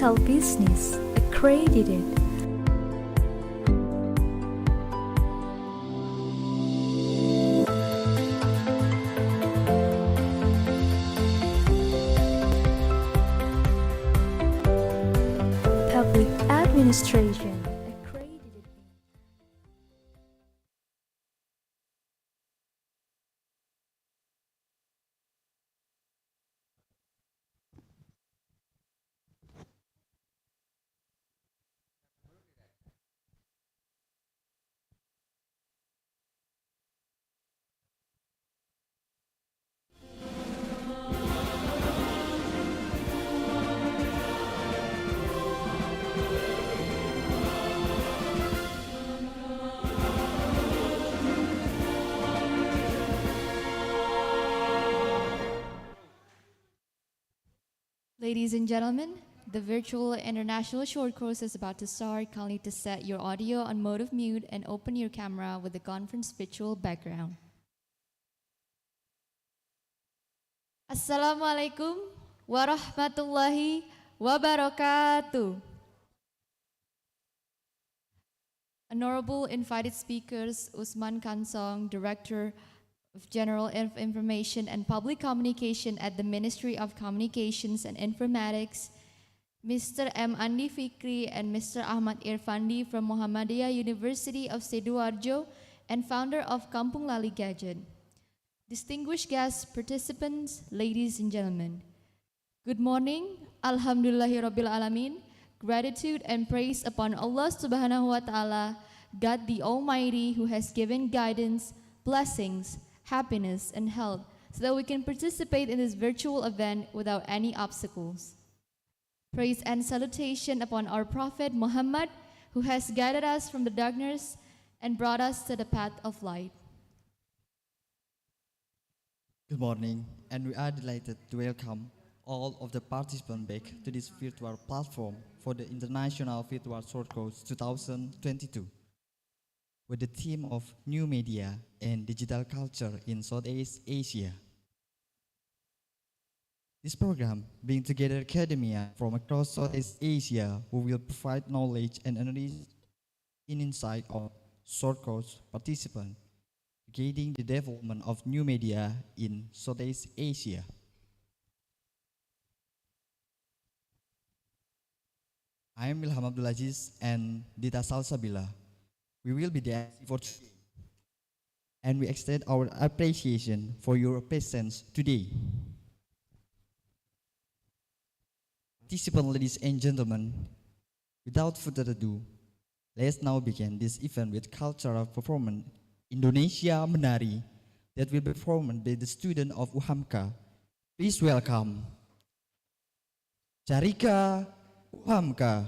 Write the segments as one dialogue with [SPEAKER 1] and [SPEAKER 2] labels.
[SPEAKER 1] digital business accredited. Public administration accredited.
[SPEAKER 2] Ladies and gentlemen, the virtual international short course is about to start. Kindly to set your audio on mode of mute and open your camera with the conference visual background. Assalamualaikum warahmatullahi wabarakatuh. Honorable invited speakers, Usman Kansong, Director of General Information and Public Communication at the Ministry of Communications and Informatics, Mr. M. Andi Fikri and Mr. Ahmad Irfandi from Muhammadiyah University of Sidoarjo and founder of Kampung Lali Gadget. Distinguished guests, participants, ladies and gentlemen, good morning. Alhamdulillahirabbil alamin. Gratitude and praise upon Allah Subhanahu wa Ta'ala, God the Almighty, who has given guidance, blessings, happiness, and health so that we can participate in this virtual event without any obstacles. Praise and salutation upon our Prophet Muhammad, who has guided us from the darkness and brought us to the path of light.
[SPEAKER 3] Good morning, and we are delighted to welcome all of the participants back to this virtual platform for the International Virtual Short Course 2022, with the theme of New Media and Digital Culture in Southeast Asia. This program brings together academia from across Southeast Asia who will provide knowledge and insight of short course participants, guiding the development of new media in Southeast Asia. I am Ilham Abdulaziz and Dita Salsabila. We will be there for today, and we extend our appreciation for your presence today. Participants, ladies and gentlemen, without further ado, let's now begin this event with cultural performance Indonesia Menari that will be performed by the student of UHAMKA. Please welcome Charika UHAMKA.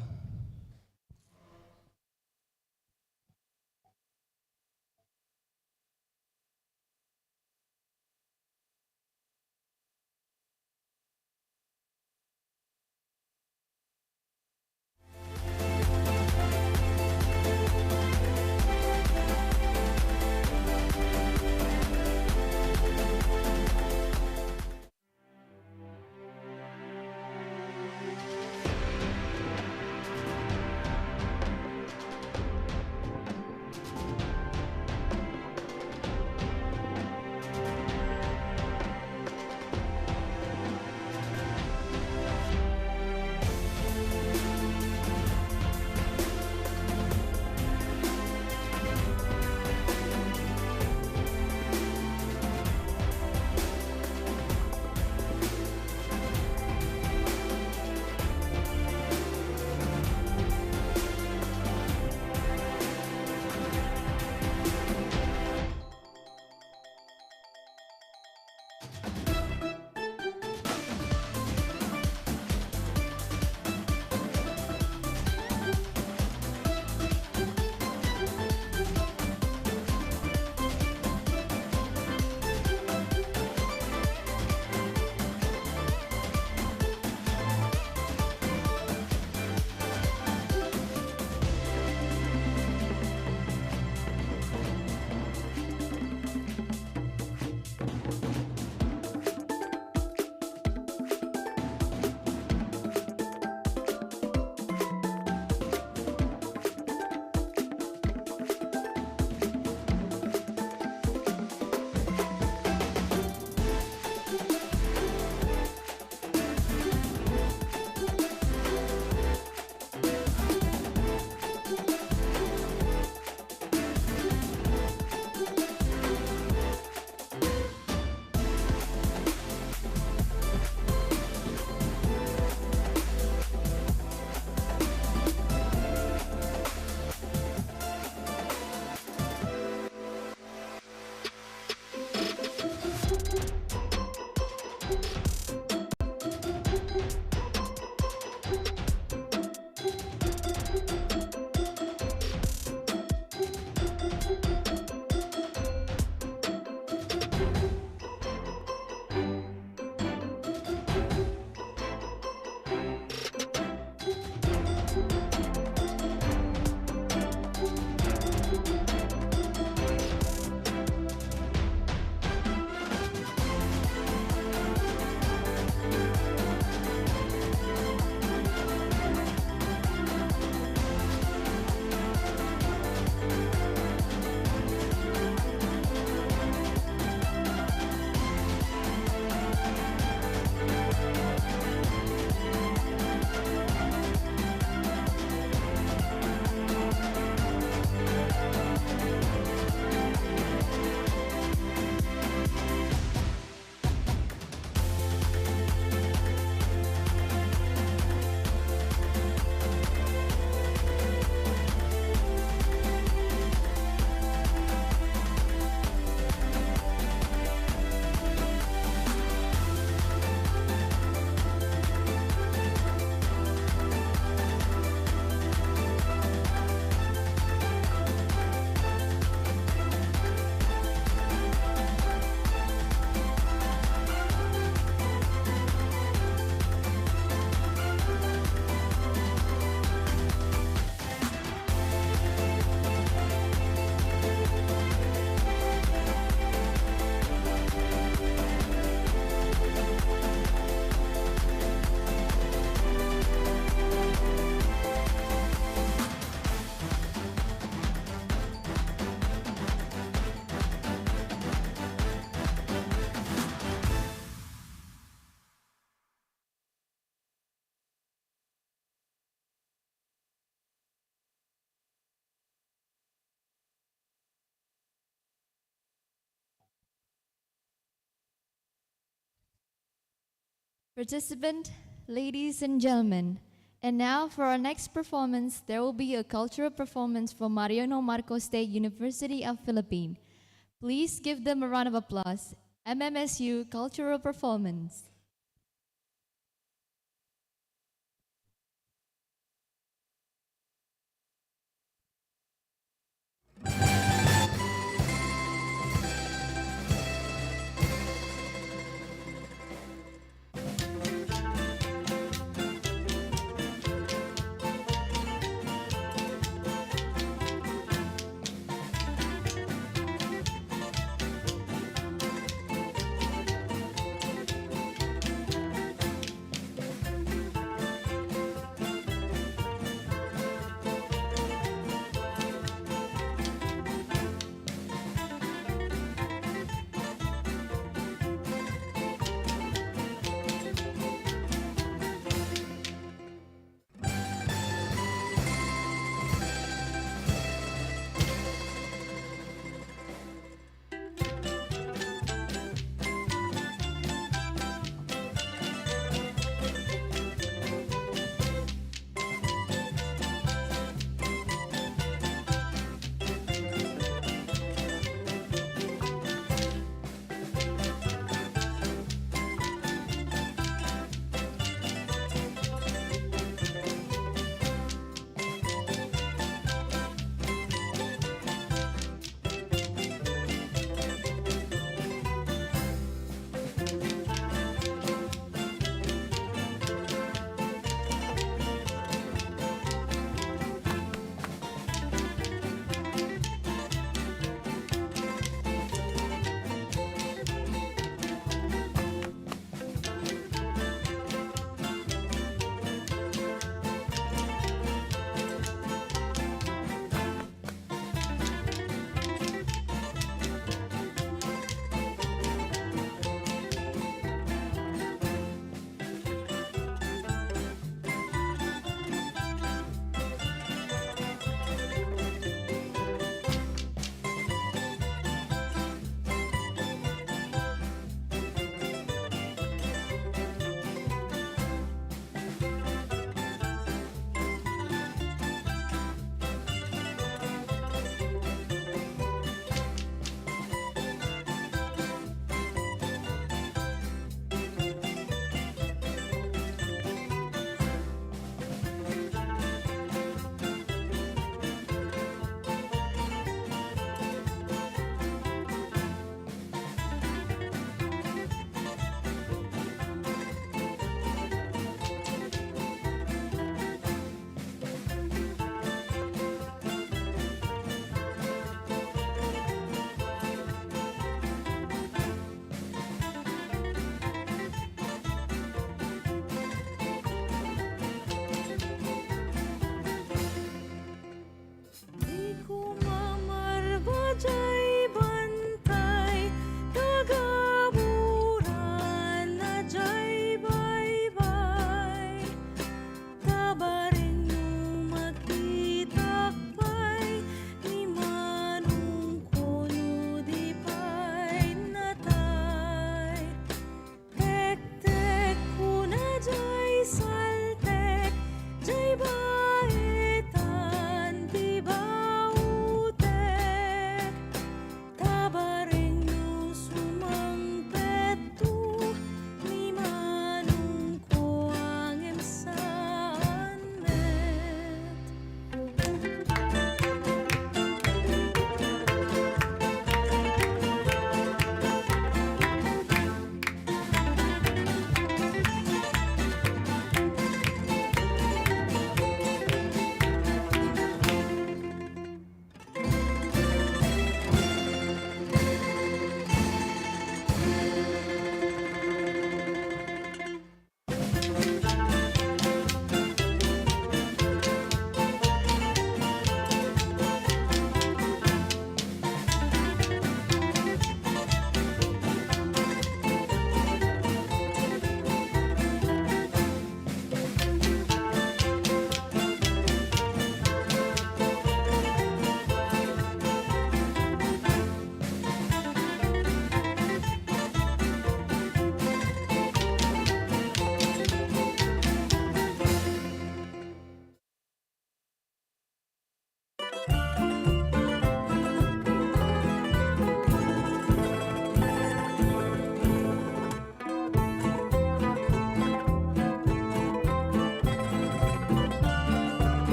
[SPEAKER 2] Participant, ladies and gentlemen, and now for our next performance, there will be a cultural performance from Mariano Marcos State University of Philippines. Please give them a round of applause. MMSU Cultural Performance.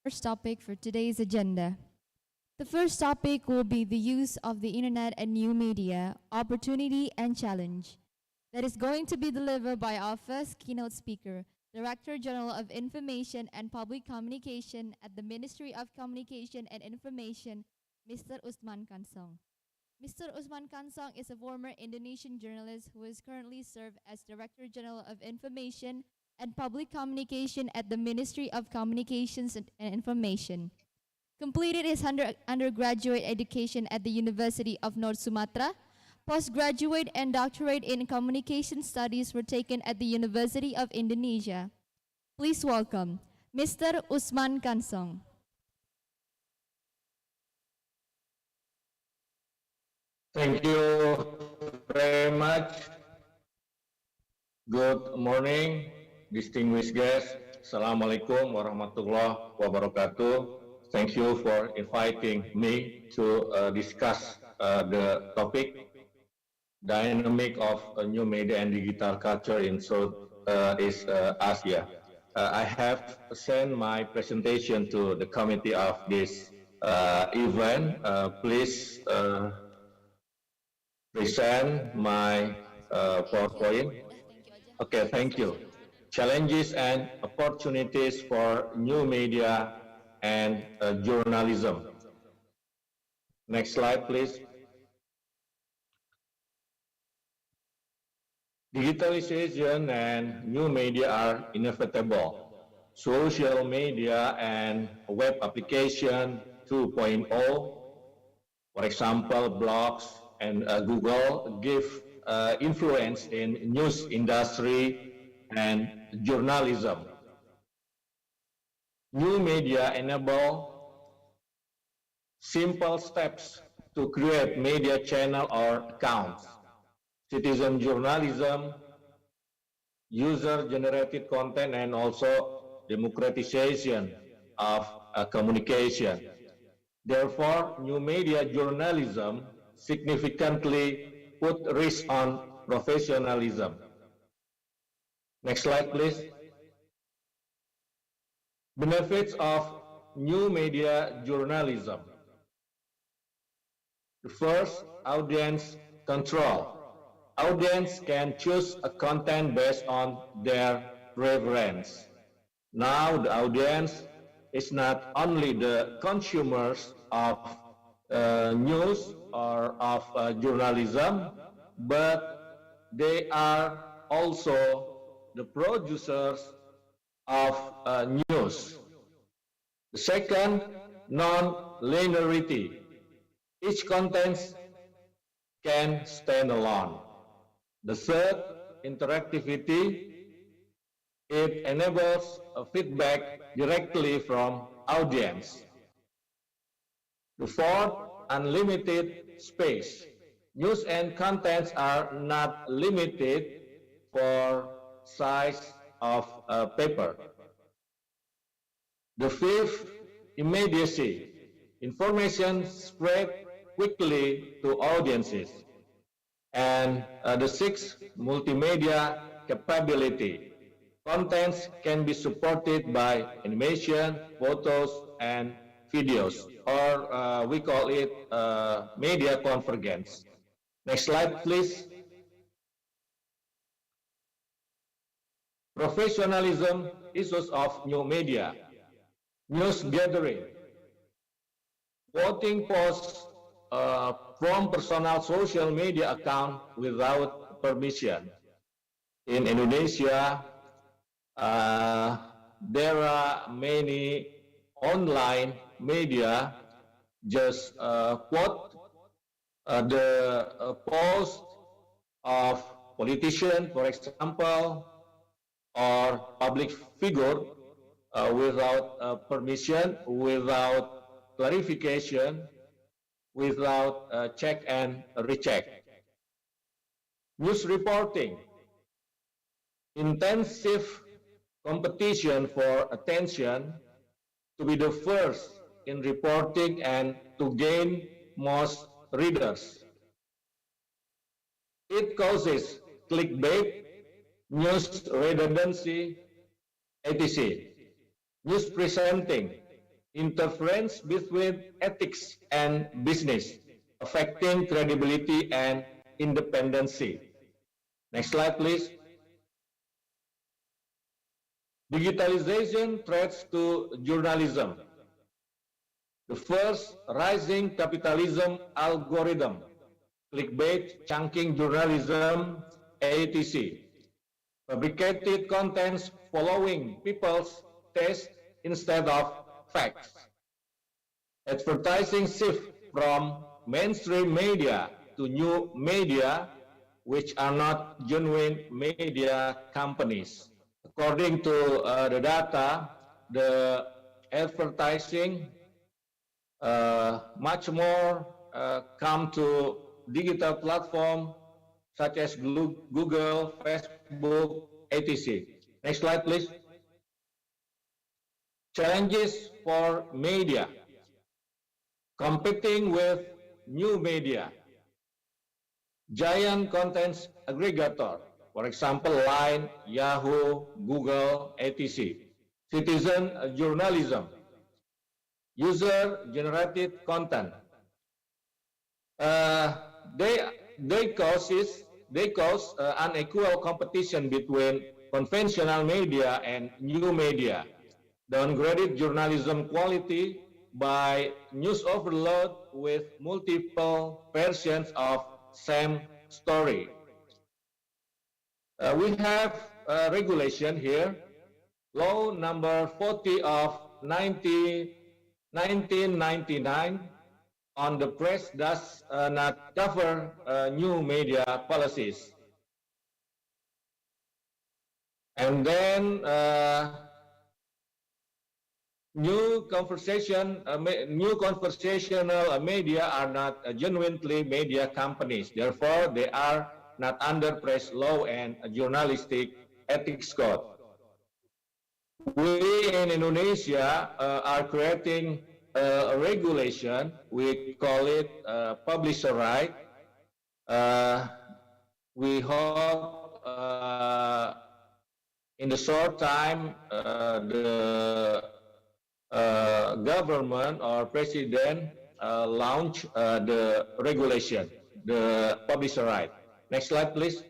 [SPEAKER 2] First topic for today's agenda. The first topic will be the use of the internet and new media, opportunity and challenge. That is going to be delivered by our first keynote speaker, Director General of Information and Public Communication at the Ministry of Communication and Information, Mr. Usman Kansong. Mr. Usman Kansong is a former Indonesian journalist who is currently served as Director General of Information and Public Communication at the Ministry of Communications and Information. Completed his undergraduate education at the University of North Sumatra. Postgraduate and doctorate in communication studies were taken at the University of Indonesia. Please welcome Mr. Usman Kansong.
[SPEAKER 4] Thank you very much. Good morning, distinguished guests. Assalamualaikum warahmatullahi wabarakatuh. Thank you for inviting me to discuss the topic, dynamic of new media and digital culture in Southeast Asia. I have sent my presentation to the committee of this event. Please present my PowerPoint. Okay, thank you. Challenges and opportunities for new media and journalism. Next slide, please. Digitalization and new media are inevitable. Social media and web application 2.0, for example, blogs and Google, give influence in news industry and journalism. New media enable simple steps to create media channel or accounts. Citizen journalism, user-generated content, and also democratization of communication. Therefore, new media journalism significantly put risk on professionalism. Next slide, please. Benefits of new media journalism. The first, audience control. Audience can choose a content based on their preference. Now the audience is not only the consumers of news or of journalism, but they are also the producers of news. The second, non-linearity. Each content can stand alone. The third, interactivity. It enables a feedback directly from audience. The fourth, unlimited space. News and contents are not limited for size of paper. The fifth, immediacy. Information spread quickly to audiences. And the sixth, multimedia capability. Contents can be supported by animation, photos, and videos, or we call it media convergence. Next slide, please. Professionalism issues of new media. News gathering. Voting posts from personal social media account without permission. In Indonesia, there are many online media just quote the post of politician, for example, or public figure without permission, without clarification, without check and recheck. News reporting. Intensive competition for attention to be the first in reporting and to gain most readers. It causes clickbait, news redundancy, etc. News presenting. interference between ethics and business, affecting credibility and independency. Next slide, please. Digitalization threats to journalism. The first, rising capitalism algorithm, clickbait, chunking journalism, etc. Fabricated contents following people's taste instead of facts. Advertising shift from mainstream media to new media, which are not genuine media companies. According to the data, the advertising much more come to digital platform such as Google, Facebook, etc. Next slide, please. Challenges for media. Competing with new media. Giant content aggregator, for example, Line, Yahoo, Google, etc. Citizen journalism. User-generated content. They cause unequal competition between conventional media and new media, downgraded journalism quality by news overload with multiple versions of same story. We have regulation here, law number 40 of 1999 on the press does not cover new media policies. And then new conversational media are not genuinely media companies. Therefore, they are not under press law and journalistic ethics code. We in Indonesia are creating a regulation. We call it publisher right. We hope in the short time the government or president launch the regulation, the publisher right. Next slide, please.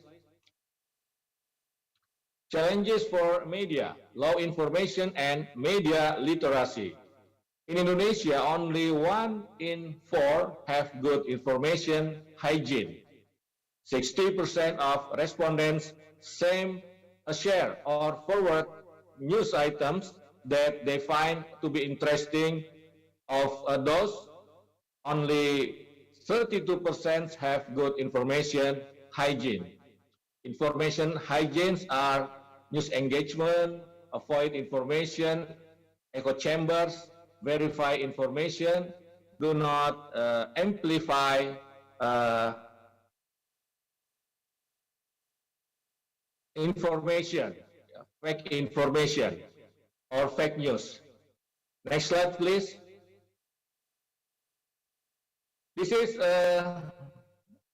[SPEAKER 4] Challenges for media, law information and media literacy. In Indonesia, only 1 in 4 have good information hygiene. 60% of respondents share or forward news items that they find to be interesting. Of those, only 32% have good information hygiene. Information hygienes are news engagement, avoid information, echo chambers, verify information, do not amplify information, fake information, or fake news. Next slide, please. This is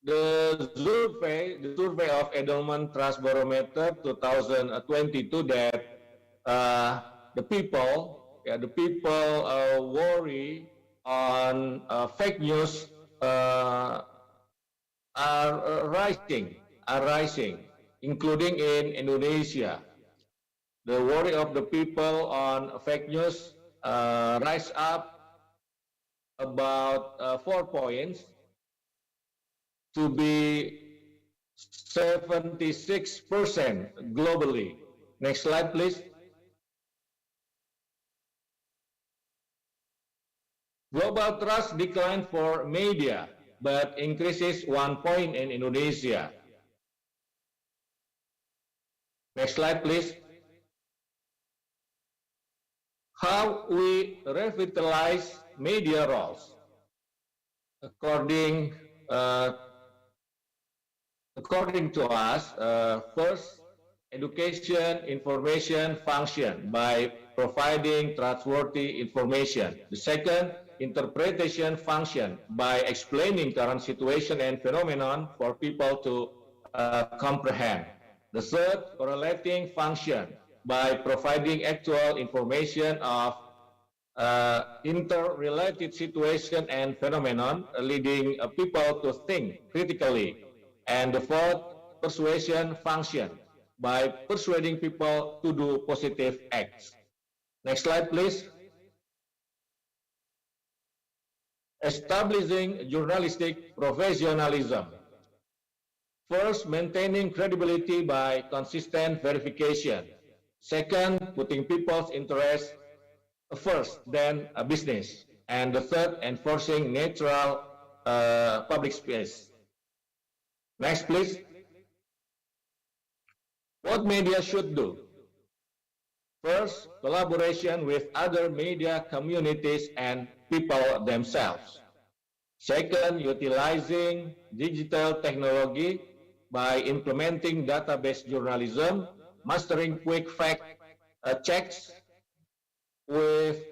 [SPEAKER 4] the survey of Edelman Trust Barometer 2022 that the people worry on fake news are rising, including in Indonesia. The worry of the people on fake news rise up about 4 points to be 76% globally. Next slide, please. Global trust declined for media, but increases 1 point in Indonesia. Next slide, please. How we revitalize media roles. According to us, first, education information function by providing trustworthy information. The second, interpretation function by explaining current situation and phenomenon for people to comprehend. The third, correlating function by providing actual information of interrelated situation and phenomenon, leading people to think critically. And the fourth, persuasion function, by persuading people to do positive acts. Next slide, please. Establishing journalistic professionalism. First, maintaining credibility by consistent verification. Second, putting people's interests first, then a business. And the third, enforcing neutral public space. Next, please. What media should do? First, collaboration with other media communities and people themselves. Second, utilizing digital technology by implementing database journalism, mastering quick fact checks with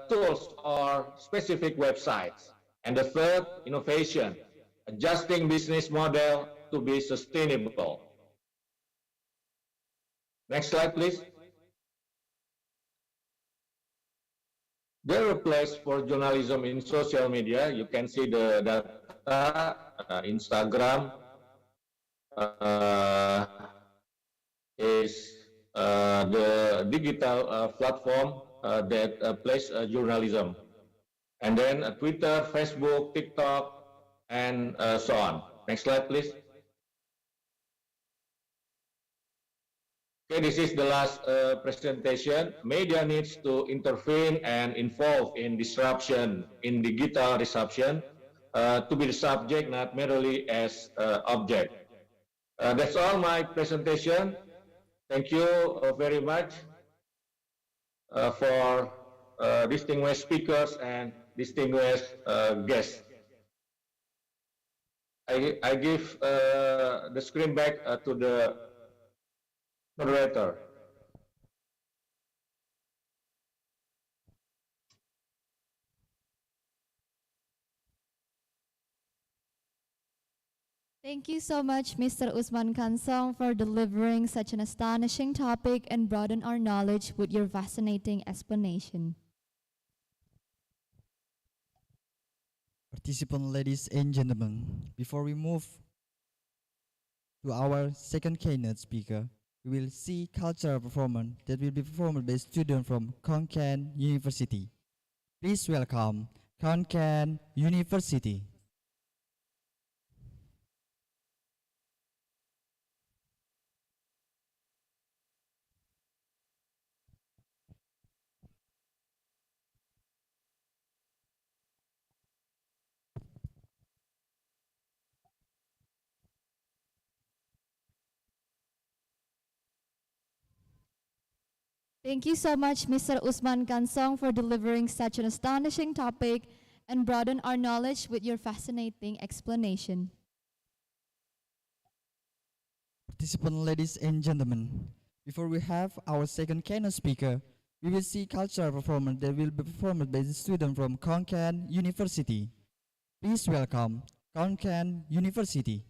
[SPEAKER 4] tools or specific websites. And the third, innovation, adjusting business model to be sustainable. Next slide, please. There are places for journalism in social media. You can see the data, Instagram is the digital platform that plays journalism. And then Twitter, Facebook, TikTok, and so on. Next slide, please. Okay, this is the last presentation. Media needs to intervene and involve in disruption, in digital disruption, to be the subject, not merely as object. That's all my presentation. Thank you very much for distinguished speakers and distinguished guests. I give the screen back to the moderator.
[SPEAKER 2] Thank you so much, Mr. Usman Kansong, for delivering such an astonishing topic and broaden our knowledge with your fascinating explanation.
[SPEAKER 3] Participants, ladies and gentlemen, before we move to our second keynote speaker, we will see cultural performance that will be performed by students from Konkan University. Please welcome Konkan University.
[SPEAKER 2] Thank you so much, Mr. Usman Kansong, for delivering such an astonishing topic and broaden our knowledge with your fascinating explanation.
[SPEAKER 3] Participants, ladies and gentlemen, before we have our second keynote speaker, we will see cultural performance that will be performed by the student from Konkan University. Please welcome Konkan University.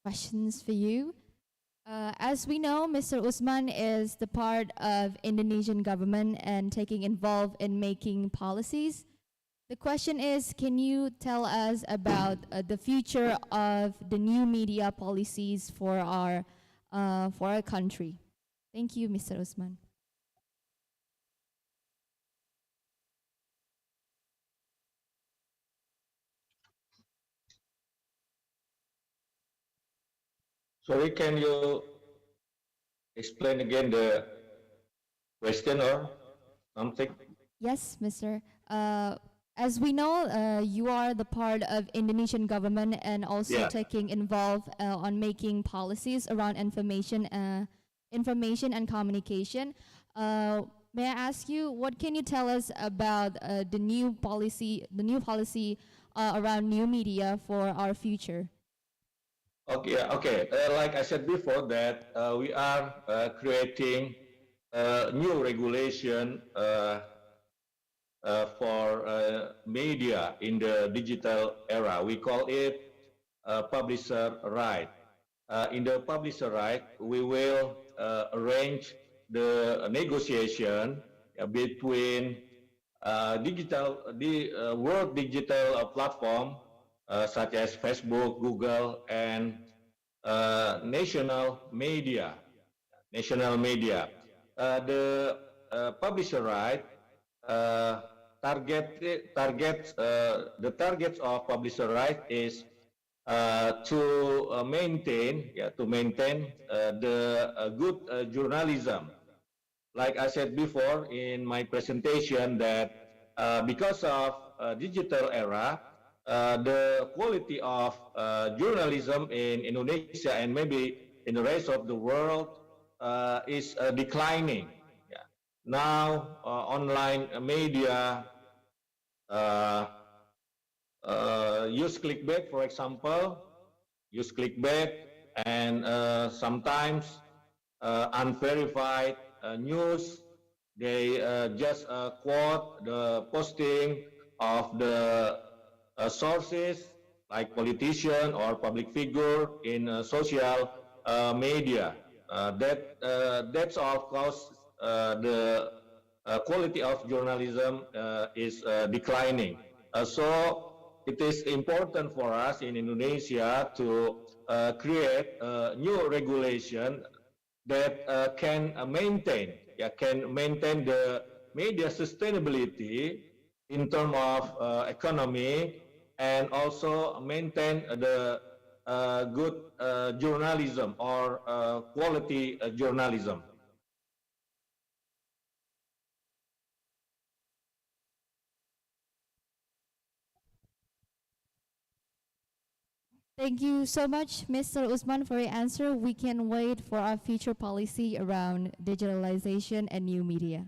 [SPEAKER 2] questions for you. As we know, Mr. Usman is the part of Indonesian government and taking involved in making policies. The question is, can you tell us about the future of the new media policies for our country? Thank you, Mr. Usman.
[SPEAKER 4] Sorry, can you explain again the question or something?
[SPEAKER 2] Yes, Mr. As we know, you are the part of Indonesian government and also
[SPEAKER 4] Yeah.
[SPEAKER 2] taking involved on making policies around information and communication. May I ask you, what can you tell us about the new policy around new media for our future?
[SPEAKER 4] Okay, yeah, okay. Like I said before, that we are creating new regulation for media in the digital era. We call it publisher right. In the publisher right, we will arrange the negotiation between the world digital platform such as Facebook, Google, and national media. The publisher right uh, the targets of publisher right is to maintain the good journalism. Like I said before in my presentation, that because of digital era, the quality of journalism in Indonesia and maybe in the rest of the world is declining. Yeah. Now, online media uh, use clickbait, for example, use clickbait, and sometimes unverified news. They just quote the posting of the sources like politician or public figure in social media. That's all cause the quality of journalism is declining. So it is important for us in Indonesia to create a new regulation that can maintain the media sustainability in terms of economy, and also maintain the good journalism or quality journalism.
[SPEAKER 2] Thank you so much, Mr. Usman, for your answer. We can wait for our future policy around digitalization and new media.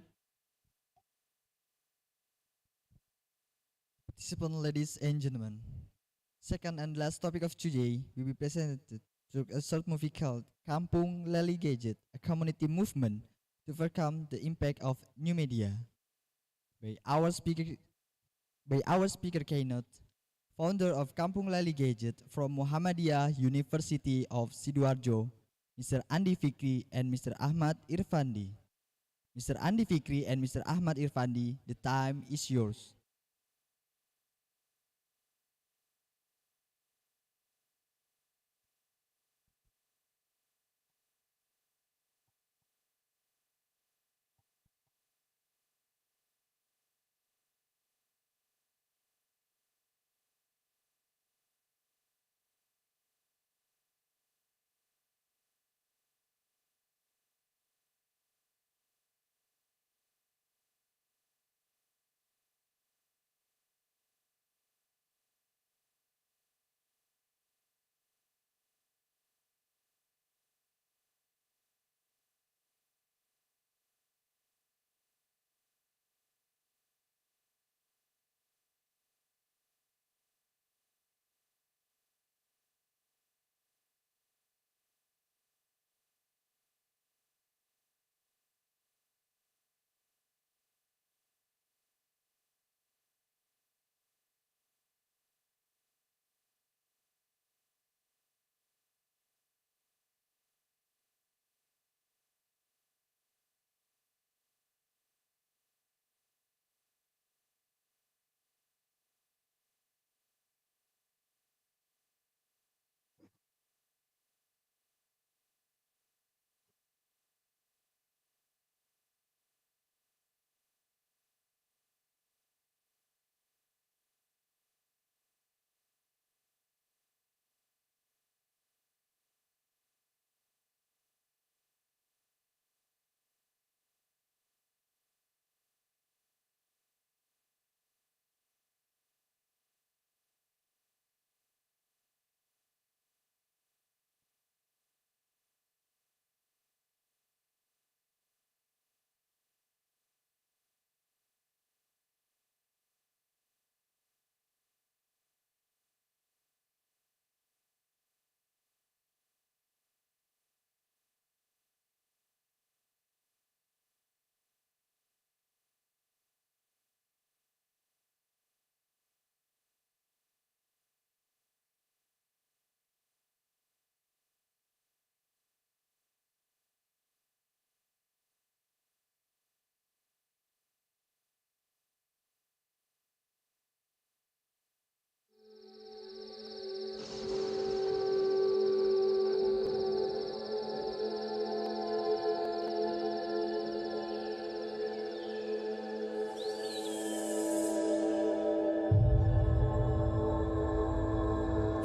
[SPEAKER 3] Participant ladies and gentlemen, second and last topic of today will be presented through a short movie called Kampung Lali Gadget, a community movement to overcome the impact of new media. By our speaker, by our speaker keynote, founder of Kampung Lali Gadget from Muhammadiyah University of Sidoarjo, Mr. Andi Fikri and Mr. Ahmad Irfandi. Mr. Andi Fikri and Mr. Ahmad Irfandi, the time is yours.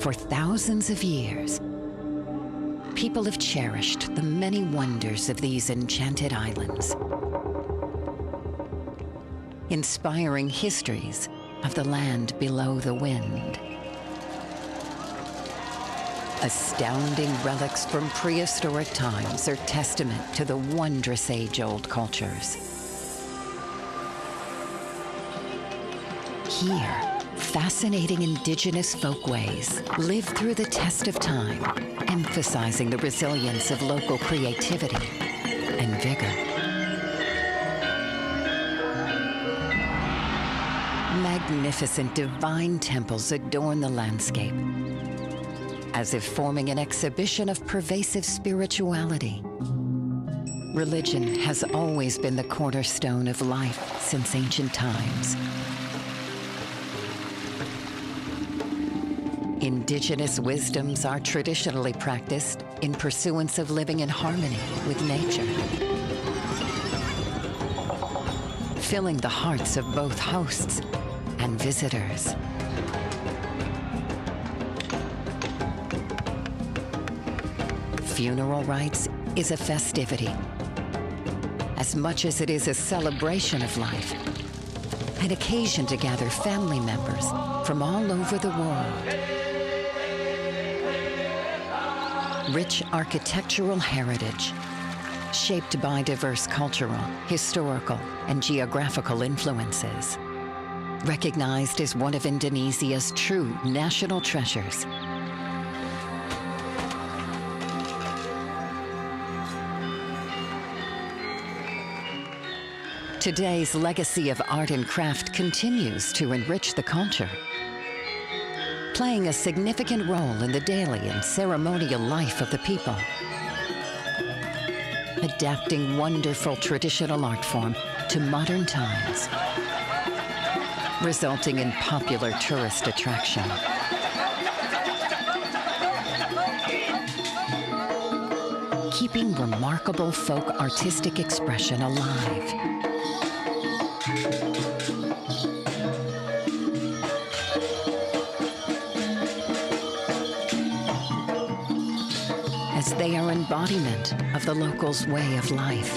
[SPEAKER 5] For thousands of years, people have cherished the many wonders of these enchanted islands, inspiring histories of the land below the wind. Astounding relics from prehistoric times are testament to the wondrous age-old cultures. Here, fascinating indigenous folkways live through the test of time, emphasizing the resilience of local creativity and vigor. Magnificent divine temples adorn the landscape, as if forming an exhibition of pervasive spirituality. Religion has always been the cornerstone of life since ancient times. Indigenous wisdoms are traditionally practiced in pursuance of living in harmony with nature, filling the hearts of both hosts and visitors. Funeral rites is a festivity, as much as it is a celebration of life, an occasion to gather family members from all over the world. Rich architectural heritage, shaped by diverse cultural, historical, and geographical influences. Recognized as one of Indonesia's true national treasures. Today's legacy of art and craft continues to enrich the culture, playing a significant role in the daily and ceremonial life of the people. Adapting wonderful traditional art form to modern times, resulting in popular tourist attraction. Keeping remarkable folk artistic expression alive. As they are embodiment of the locals' way of life.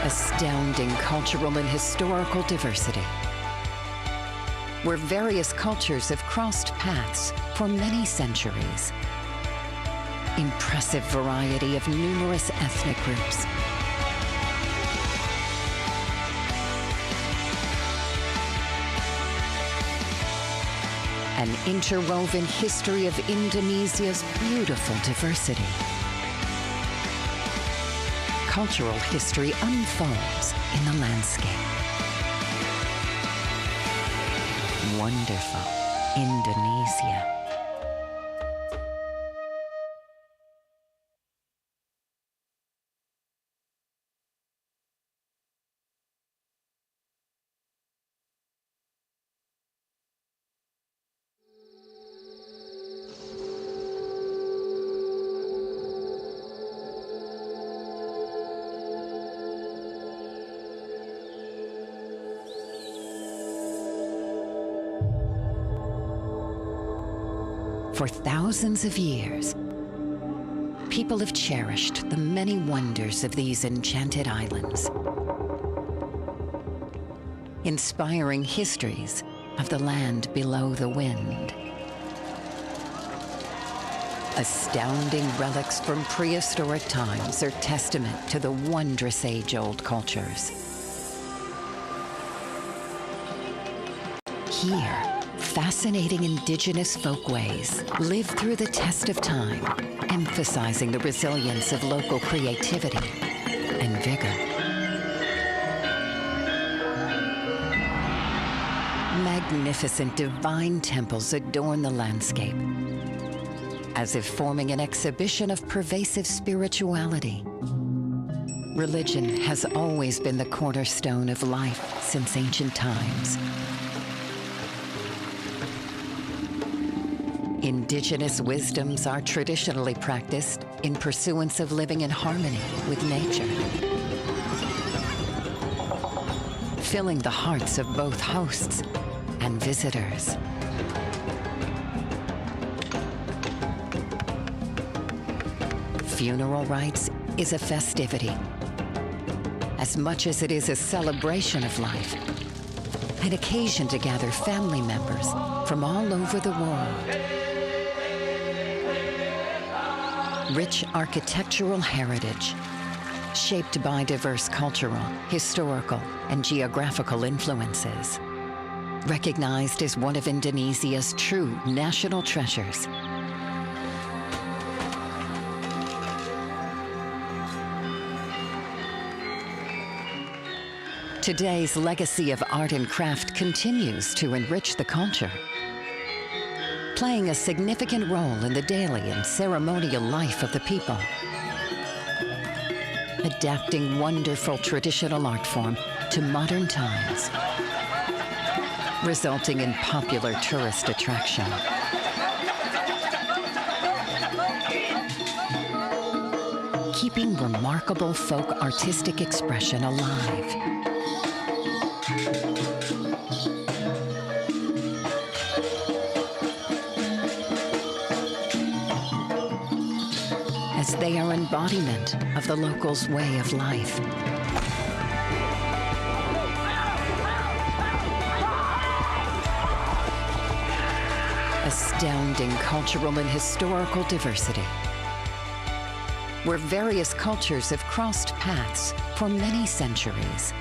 [SPEAKER 5] Astounding cultural and historical diversity, where various cultures have crossed paths for many centuries. Impressive variety of numerous ethnic groups. An interwoven history of Indonesia's beautiful diversity. Cultural history unfolds in the landscape. Wonderful Indonesia. For thousands of years, people have cherished the many wonders of these enchanted islands, inspiring histories of the land below the wind. Astounding relics from prehistoric times are testament to the wondrous age-old cultures. Here, fascinating indigenous folkways live through the test of time, emphasizing the resilience of local creativity and vigor. Magnificent divine temples adorn the landscape, as if forming an exhibition of pervasive spirituality. Religion has always been the cornerstone of life since ancient times. Indigenous wisdoms are traditionally practiced in pursuance of living in harmony with nature, filling the hearts of both hosts and visitors. Funeral rites is a festivity, as much as it is a celebration of life, an occasion to gather family members from all over the world. Rich architectural heritage, shaped by diverse cultural, historical, and geographical influences. Recognized as one of Indonesia's true national treasures. Today's legacy of art and craft continues to enrich the culture, playing a significant role in the daily and ceremonial life of the people. Adapting wonderful traditional art form to modern times, resulting in popular tourist attraction. Keeping remarkable folk artistic expression alive. As they are embodiment of the locals' way of life. Astounding cultural and historical diversity, where various cultures have crossed paths for many centuries.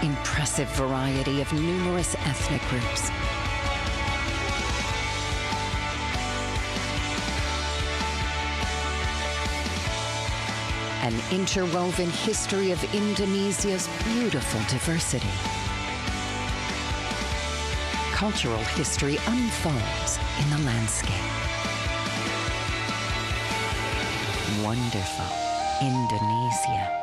[SPEAKER 5] Impressive variety of numerous ethnic groups. An interwoven history of Indonesia's beautiful diversity. Cultural history unfolds in the landscape. Wonderful Indonesia.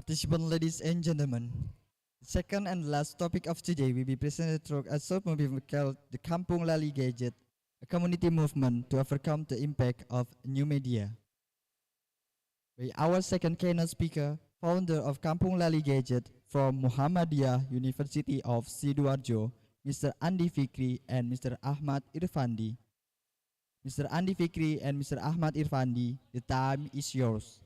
[SPEAKER 3] Participants, ladies and gentlemen, the second and last topic of today will be presented through a short movie called The Kampung Lali Gadget, a community movement to overcome the impact of new media. By our second keynote speaker, founder of Kampung Lali Gadget from Muhammadiyah University of Sidoarjo, Mr. Andi Fikri and Mr. Ahmad Irfandi. Mr. Andi Fikri and Mr. Ahmad Irfandi, the time is yours.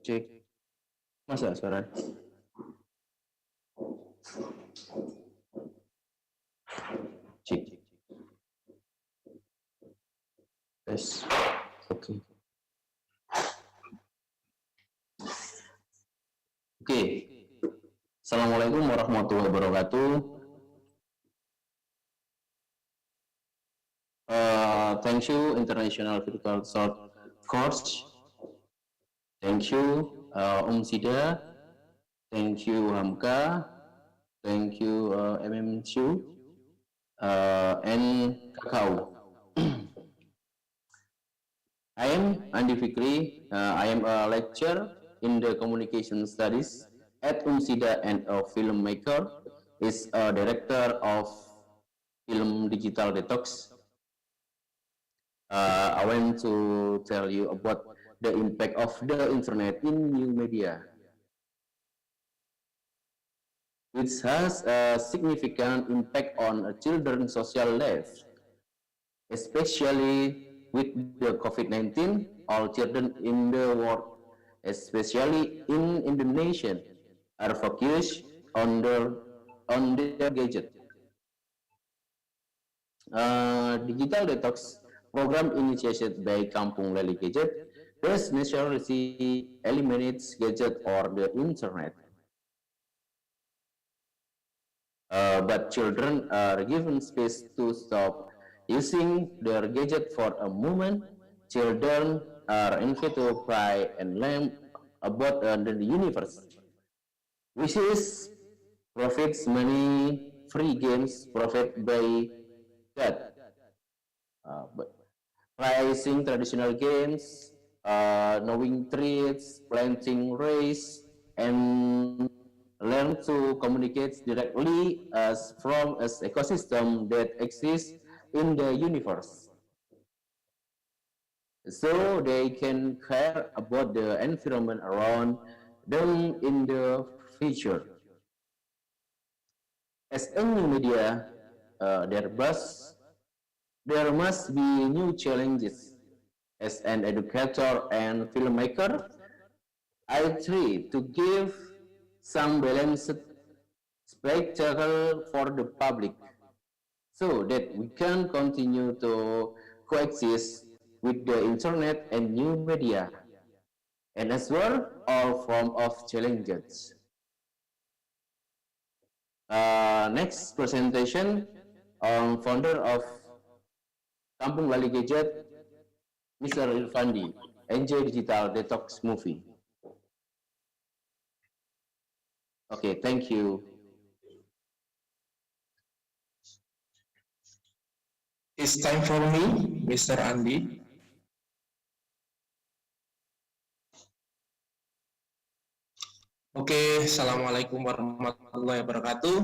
[SPEAKER 6] Cek, masa suara? Cek, tes, oke. Oke, Assalamualaikum warahmatullahi wabarakatuh. Thank you, International Virtual Short Course. Thank you, Sida. Thank you, Hamka. Thank you, MMCU. And Kakao. I am Andi Fikri. I am a lecturer in the communication studies at UMSIDA and a filmmaker. Is a director of film Digital Detox. I want to tell you about the impact of the internet in new media, which has a significant impact on children's social life, especially with the COVID-19. All children in the world, especially in Indonesia, are focused on their gadget. Digital detox program initiated by Kampung Lali Gadget does necessarily eliminates gadget or the internet. But children are given space to stop using their gadget for a moment. Children are invited to play and learn about the universe, which is profits many free games profit by that. Pricing traditional games, knowing treats, planting race, and learn to communicate directly as from an ecosystem that exists in the universe. So they can care about the environment around them in the future. As a new media, there must be new challenges. As an educator and filmmaker, I try to give some balanced spectacle for the public so that we can continue to coexist with the internet and new media, and as well all forms of challenges. Next presentation on founder of Kampung Lali Gadget, Mr. Irfandi, Enjoy Digital Detox Movie. Okay, thank you.
[SPEAKER 7] It's time for me, Mr. Andi. Oke, Assalamualaikum warahmatullahi wabarakatuh.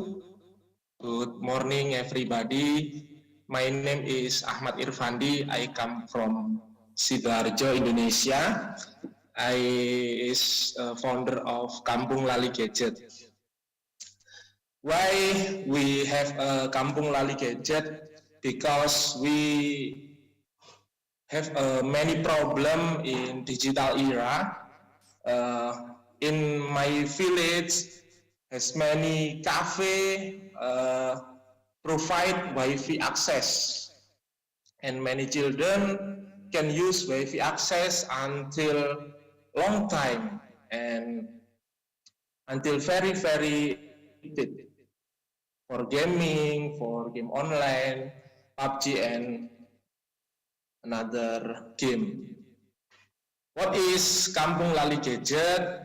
[SPEAKER 7] Good morning, everybody. My name is Ahmad Irfandi. I come from Sidoarjo, Indonesia. I is founder of Kampung Lali Gadget. Why we have a Kampung Lali Gadget? Because we have many problem in digital era. In my village has many cafe provide Wi-Fi access, and many children can use Wi-Fi access until long time and until very limited for gaming, for game online, PUBG and another game. What is Kampung Lali Gadget?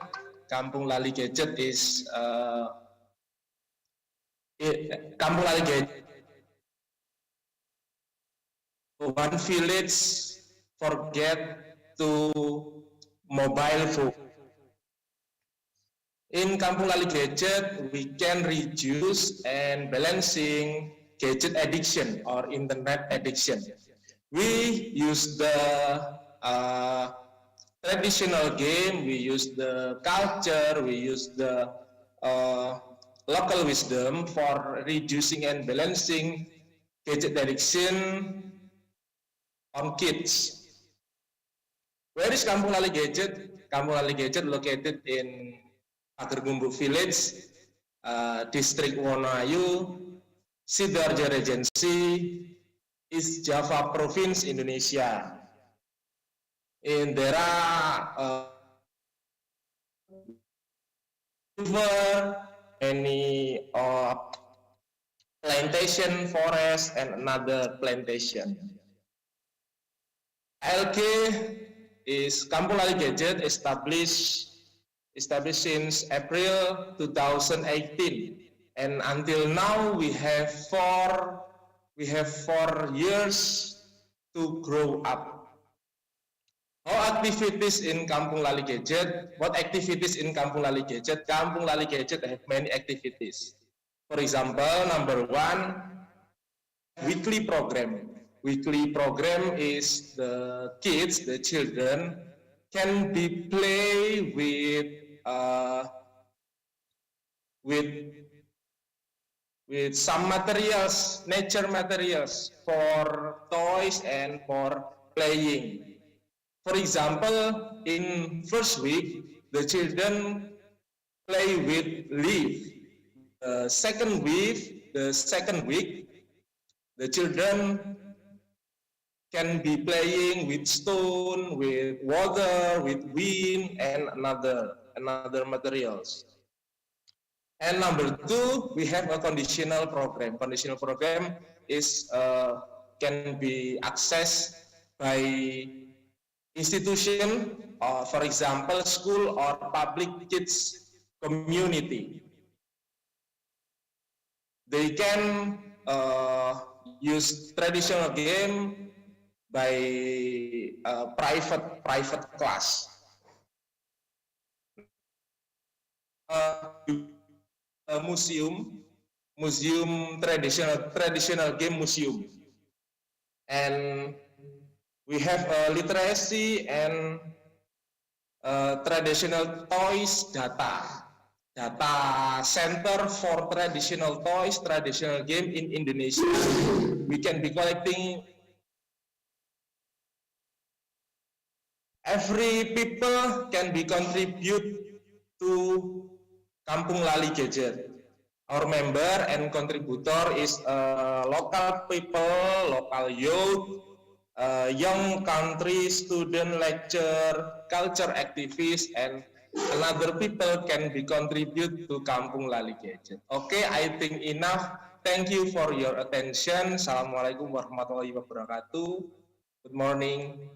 [SPEAKER 7] Kampung Lali Gadget is Kampung Lali Gadget, one village forget to mobile phone. In Kampung Lali Gadget, we can reduce and balancing gadget addiction or internet addiction. We use the traditional game, we use the culture, we use the local wisdom for reducing and balancing gadget addiction on kids. Where is Kampung Lali Gadget? Kampung Lali Gadget located in Pagergumbu Village, District Wonoayu, Sidoarjo Regency, East Java Province, Indonesia. And there are many plantation, forest, and another plantation. LG is Kampung Lali Gadget established since April 2018, and until now we have 4 years to grow up. How activities in Kampung Lali Gadget? What activities in Kampung Lali Gadget? Kampung Lali Gadget have many activities. For example, number 1, weekly program. Weekly program is the kids, the children, can be play with some materials, nature materials for toys and for playing. For example, in first week, the children play with leaf. Second week, the children can be playing with stone, with water, with wind, and another materials. And number 2, we have a conditional program. Conditional program is can be accessed by institution, for example, school or public kids community. They can use traditional game by private class. Museum traditional game museum, and we have literacy and traditional toys data center for traditional toys, traditional game in Indonesia. We can be collecting. Every people can be contribute to Kampung Lali Gadget. Our member and contributor is local people, local youth, young country, student, lecture, culture activists, and another people can be contribute to Kampung Lali Gadget. Okay, I think enough. Thank you for your attention. Assalamualaikum warahmatullahi wabarakatuh. Good morning.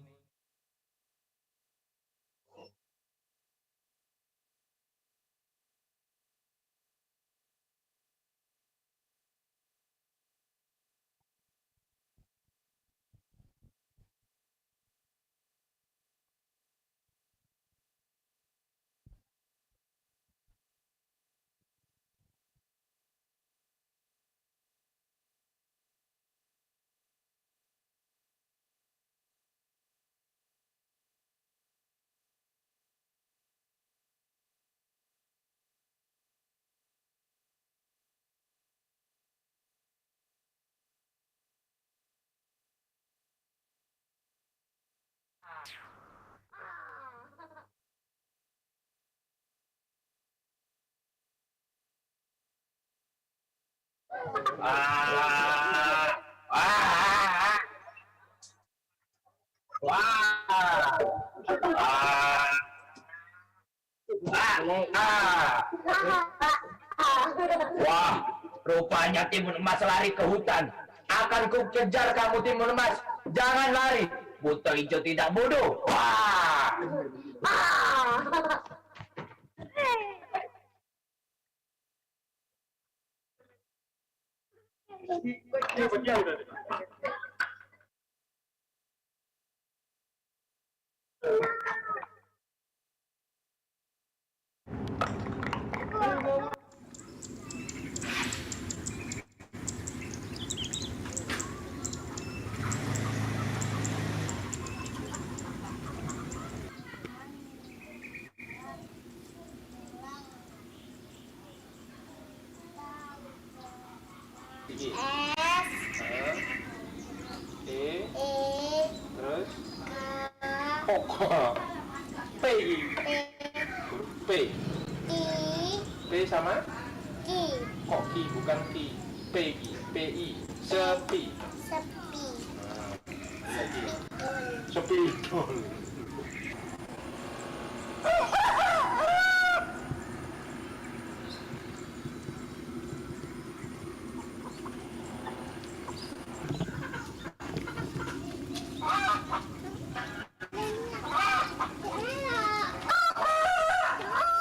[SPEAKER 8] Wah, rupanya timun emas lari ke hutan. Akan ku kejar kamu timun emas. Jangan lari. Buta hijau tidak bodoh. Wah.
[SPEAKER 7] Terus pokok P huruf P P sama kok ki bukan ki P I sepi sepi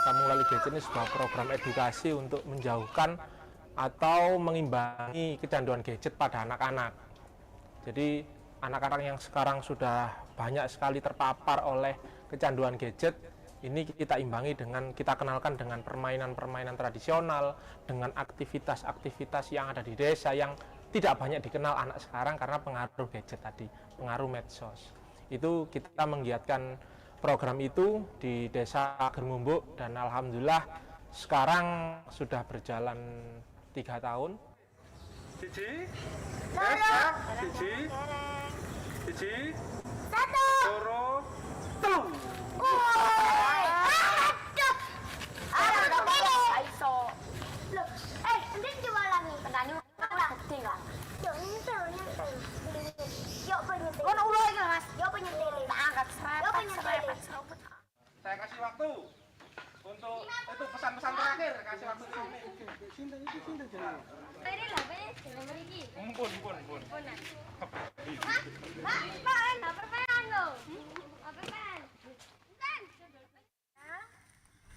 [SPEAKER 7] Kampung Lali Gadget ini sebuah program edukasi untuk menjauhkan atau mengimbangi kecanduan gadget pada anak-anak. Jadi anak-anak yang sekarang sudah banyak sekali terpapar oleh kecanduan gadget, ini kita imbangi dengan, kita kenalkan dengan permainan-permainan tradisional, dengan aktivitas-aktivitas yang ada di desa yang tidak banyak dikenal anak sekarang karena pengaruh gadget tadi, pengaruh medsos. Itu kita menggiatkan program itu di desa Germumbuk dan alhamdulillah sekarang sudah berjalan 3 tahun. Siji, satu, loro, telu. Saya kasih waktu untuk itu pesan-pesan terakhir, kasih waktu di sini. Mumpun.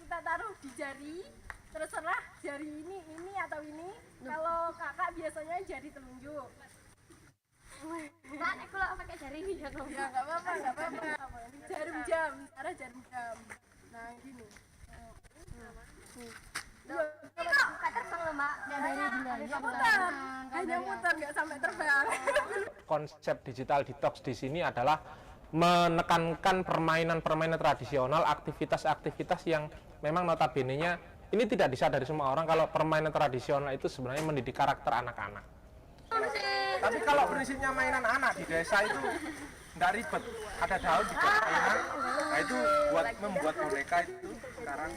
[SPEAKER 9] Kita taruh di jari, terserah jari ini atau ini. Kalau kakak biasanya jari telunjuk. Mbak, aku lah pakai jari ini ya, nggak apa-apa. Jarum jam, arah jarum jam. Nah, gini. Nggak terbang loh, Mbak. Hanya muter, nggak sampai terbang.
[SPEAKER 7] Konsep digital detox di sini adalah menekankan permainan-permainan tradisional, aktivitas-aktivitas yang memang notabene-nya ini tidak disadari semua orang kalau permainan tradisional itu sebenarnya mendidik karakter anak-anak. Tapi kalau prinsipnya mainan anak di desa itu nggak ribet, ada daun di mainan, nah itu buat membuat boneka itu sekarang.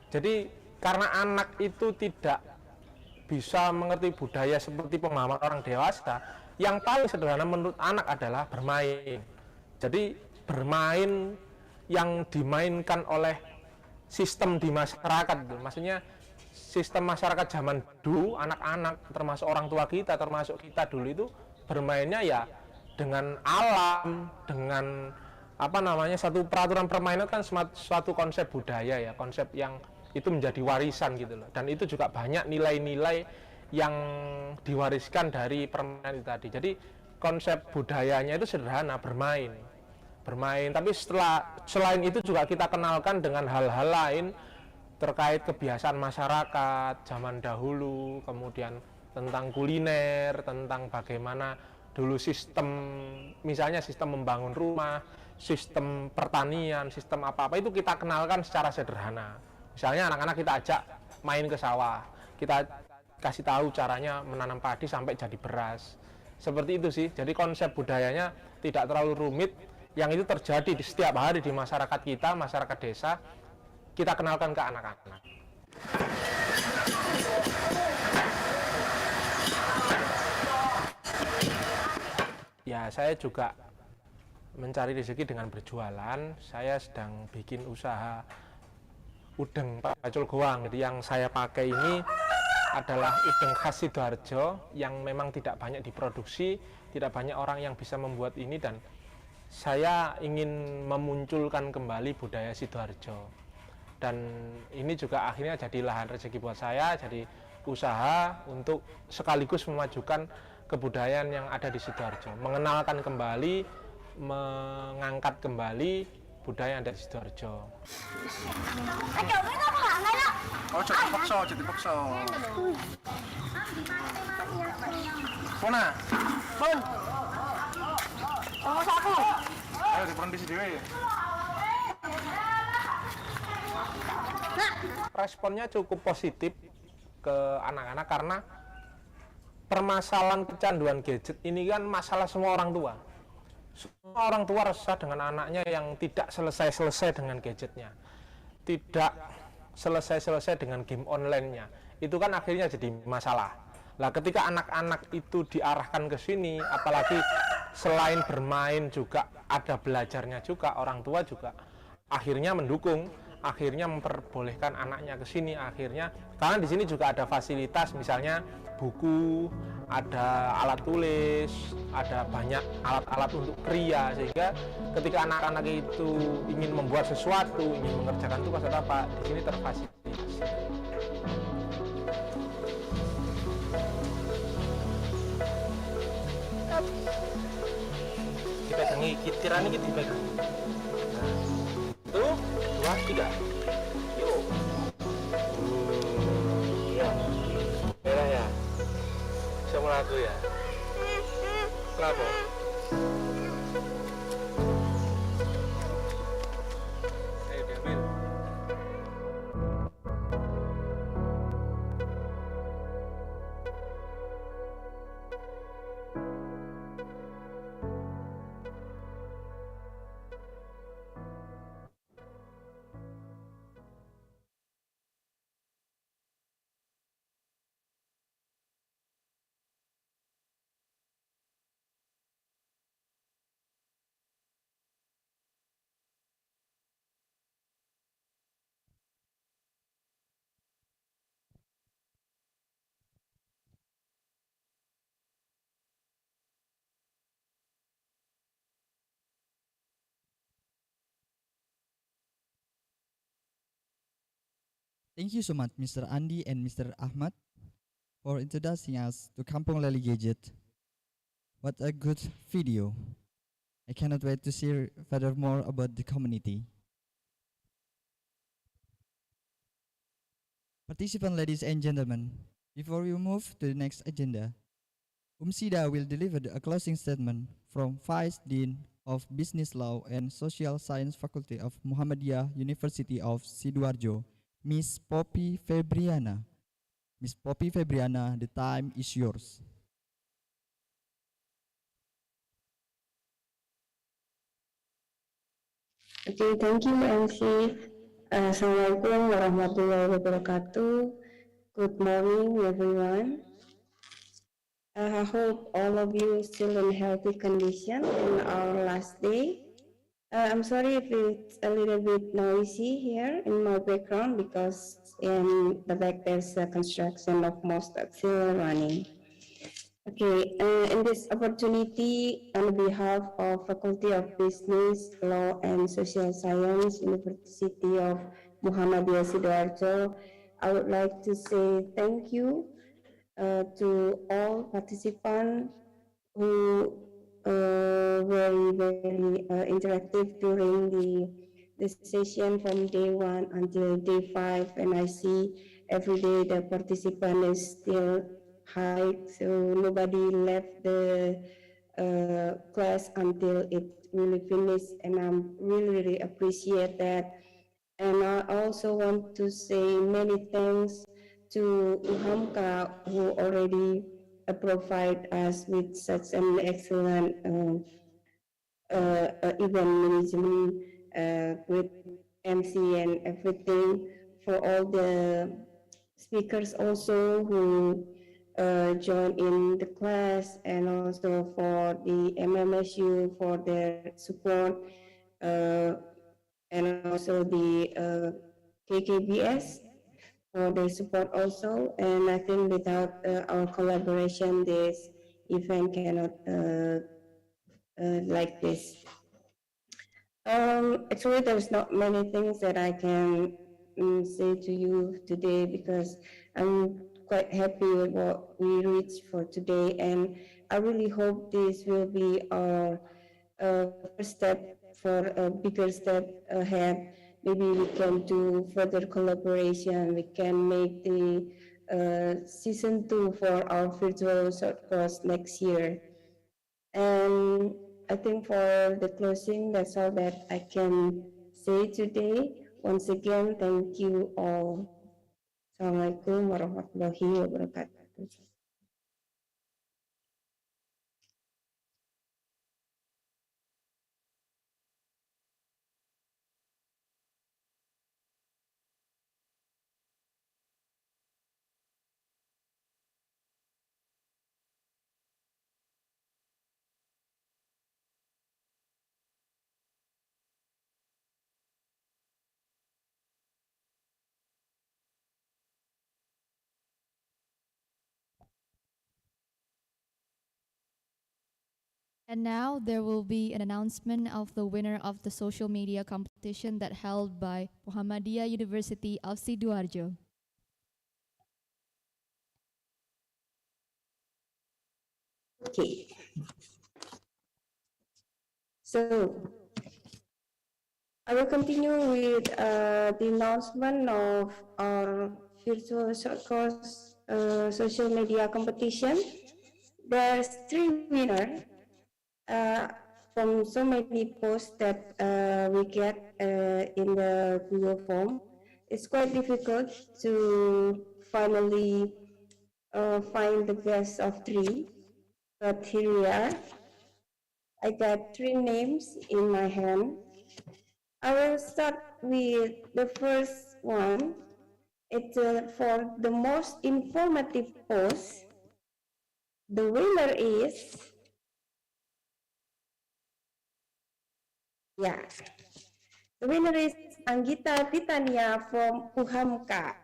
[SPEAKER 7] Jadi karena anak itu tidak bisa mengerti budaya seperti pemahaman orang dewasa, yang paling sederhana menurut anak adalah bermain. Jadi bermain yang dimainkan oleh sistem di masyarakat, maksudnya sistem masyarakat zaman dulu, anak-anak termasuk orang tua kita, termasuk kita dulu itu bermainnya ya dengan alam, dengan satu peraturan permainan kan suatu konsep budaya ya, konsep yang itu menjadi warisan gitu loh, dan itu juga banyak nilai-nilai yang diwariskan dari permainan itu tadi. Jadi konsep budayanya itu sederhana, bermain. Tapi selain itu juga kita kenalkan dengan hal-hal lain terkait kebiasaan masyarakat zaman dahulu, kemudian tentang kuliner, tentang bagaimana dulu misalnya sistem membangun rumah, sistem pertanian, sistem apa-apa itu kita kenalkan secara sederhana. Misalnya anak-anak kita ajak main ke sawah, kita kasih tahu caranya menanam padi sampai jadi beras. Seperti itu sih, jadi konsep budayanya tidak terlalu rumit, yang itu terjadi di setiap hari di masyarakat kita, masyarakat desa, kita kenalkan ke anak-anak. Ya, saya juga mencari rezeki dengan berjualan. Saya sedang bikin usaha
[SPEAKER 10] udeng pacul goang. Jadi yang saya pakai ini adalah udeng khas Sidoarjo yang memang tidak banyak diproduksi, tidak banyak orang yang bisa membuat ini, dan saya ingin memunculkan kembali budaya Sidoarjo. Dan ini juga akhirnya jadi lahan rezeki buat saya, jadi usaha untuk sekaligus memajukan kebudayaan yang ada di Sidoarjo, mengenalkan kembali, mengangkat kembali budaya yang ada di Sidoarjo.
[SPEAKER 11] Oh, jadi paksa. Pona. Pon. Oh, saku. Ayo diperan di sini.
[SPEAKER 10] Responnya cukup positif ke anak-anak karena permasalahan kecanduan gadget ini kan masalah semua orang tua. Semua orang tua resah dengan anaknya yang tidak selesai-selesai dengan gadgetnya, tidak selesai-selesai dengan game online-nya. Itu kan akhirnya jadi masalah. Nah, ketika anak-anak itu diarahkan ke sini, apalagi selain bermain juga ada belajarnya juga, orang tua juga akhirnya mendukung, akhirnya memperbolehkan anaknya ke sini, akhirnya karena di sini juga ada fasilitas, misalnya buku, ada alat tulis, ada banyak alat-alat untuk kriya, sehingga ketika anak-anak itu ingin membuat sesuatu, ingin mengerjakan tugas atau apa, di sini terfasilitasi. Dipegangi, kitiran ini dipegang. Nah, itu 2, 3. Yuk. Ya. Merah ya. Bisa melaku ya. Kenapa? Ayo diambil.
[SPEAKER 3] Thank you so much, Mr. Andi and Mr. Ahmad, for introducing us to Kampung Lali Gadget. What a good video. I cannot wait to hear further more about the community. Participants, ladies and gentlemen, before we move to the next agenda, Sida will deliver a closing statement from Vice Dean of Business Law and Social Science Faculty of Muhammadiyah University of Sidoarjo, Miss Poppy Febriana. Miss Poppy Febriana, the time is yours.
[SPEAKER 12] Okay, thank you, MC. Assalamualaikum warahmatullahi wabarakatuh. Good morning, everyone. I hope all of you still in healthy condition in our last day. I'm sorry if it's a little bit noisy here in my background because in the back there's a construction of most still running. Okay, in this opportunity, on behalf of Faculty of Business, Law and Social Science, University of Muhammadiyah Sidoarjo, I would like to say thank you to all participants who very interactive during the session from day 1 until day 5, and I see every day the participant is still high, so nobody left the class until it really finished, and I'm really appreciate that. And I also want to say many thanks to Uhamka, who already provide us with such an excellent event management with MC and everything, for all the speakers also who join in the class, and also for the MMSU for their support, and also the KKBS for their support also. And I think without our collaboration, this event cannot like this. Actually, there's not many things that I can say to you today because I'm quite happy with what we reached for today, and I really hope this will be our first step for a bigger step ahead. Maybe we can do further collaboration. We can make the season 2 for our virtual short course next year. And I think for the closing, that's all that I can say today. Once again, thank you all. Assalamualaikum warahmatullahi wabarakatuh.
[SPEAKER 2] And now there will be an announcement of the winner of the social media competition that held by Muhammadiyah University of Sidoarjo.
[SPEAKER 12] Okay. So I will continue with the announcement of our virtual short course social media competition. There's 3 winners from so many posts that we get in the Google form. It's quite difficult to finally find the best of 3, but here we are. I got 3 names in my hand. I will start with the first one. It's for the most informative post. The winner is, yeah, the winner is Anggita Titania from UHAMKA.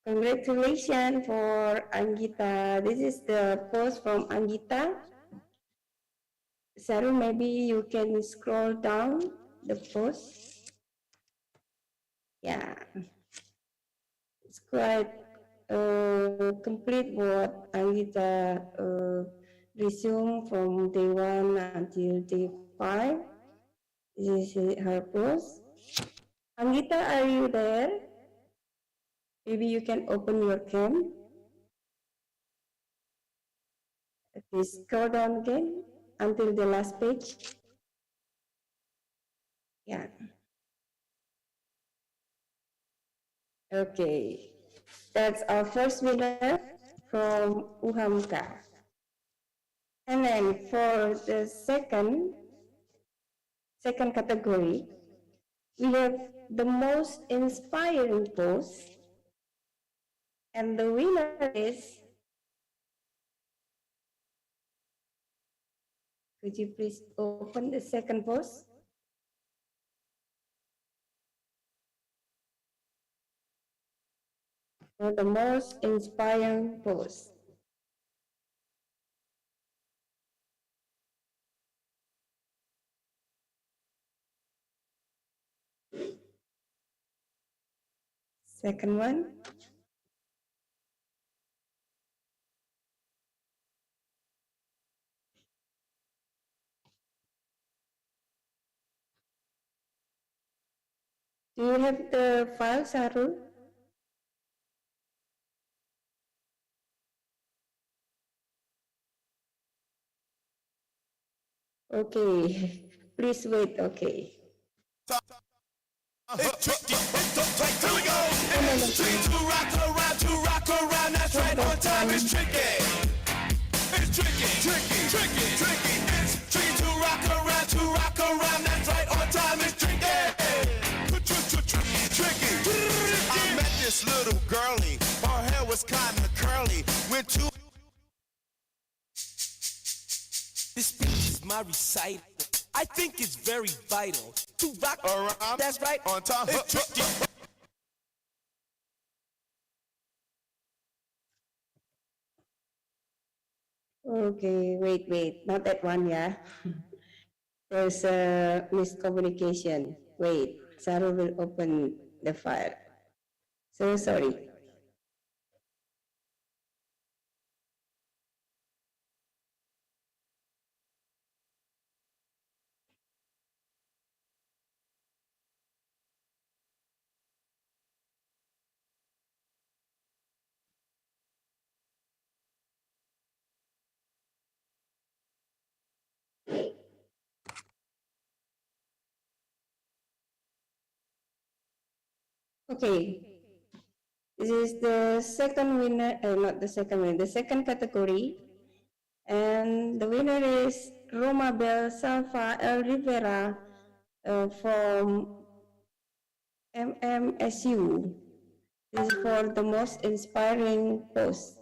[SPEAKER 12] Congratulations for Anggita. This is the post from Anggita. Saru, maybe you can scroll down the post. Yeah, it's quite complete what Anggita resumed from day 1 until day 5. This is her post. Anggita, are you there? Maybe you can open your cam. Please scroll down again until the last page. Yeah. Okay. That's our first winner from UHAMKA. And then for the second category, we have the most inspiring post. And the winner is, could you please open the second post? For the most inspiring post. Second one. Do you have the file, Sarul? Okay, please wait, okay.
[SPEAKER 13] It's tricky, here we go. It's tricky to rock around, that's right, on time is tricky. It's tricky, tricky. It's tricky to rock around, that's right, on time is tricky. Tricky. I met this little girlie, her hair was kinda curly, went to... This speech is my recital. I think it's very vital to rock around. That's right, on time. It's tricky.
[SPEAKER 12] Okay, wait, not that one, yeah. There's a miscommunication. Wait, Sarah will open the file. So sorry. Okay, this is the second winner, not the second winner, the second category. And the winner is Roma Bel Salva El Rivera from MMSU. This is for the most inspiring post.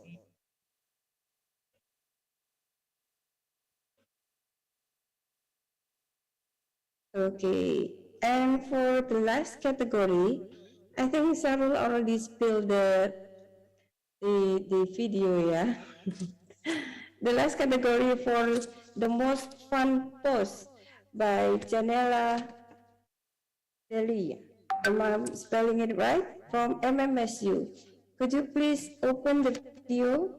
[SPEAKER 12] Okay, and for the last category, I think Sarul already spilled the video, yeah. The last category for the most fun post by Janela Deli. Am I spelling it right? From MMSU. Could you please open the video?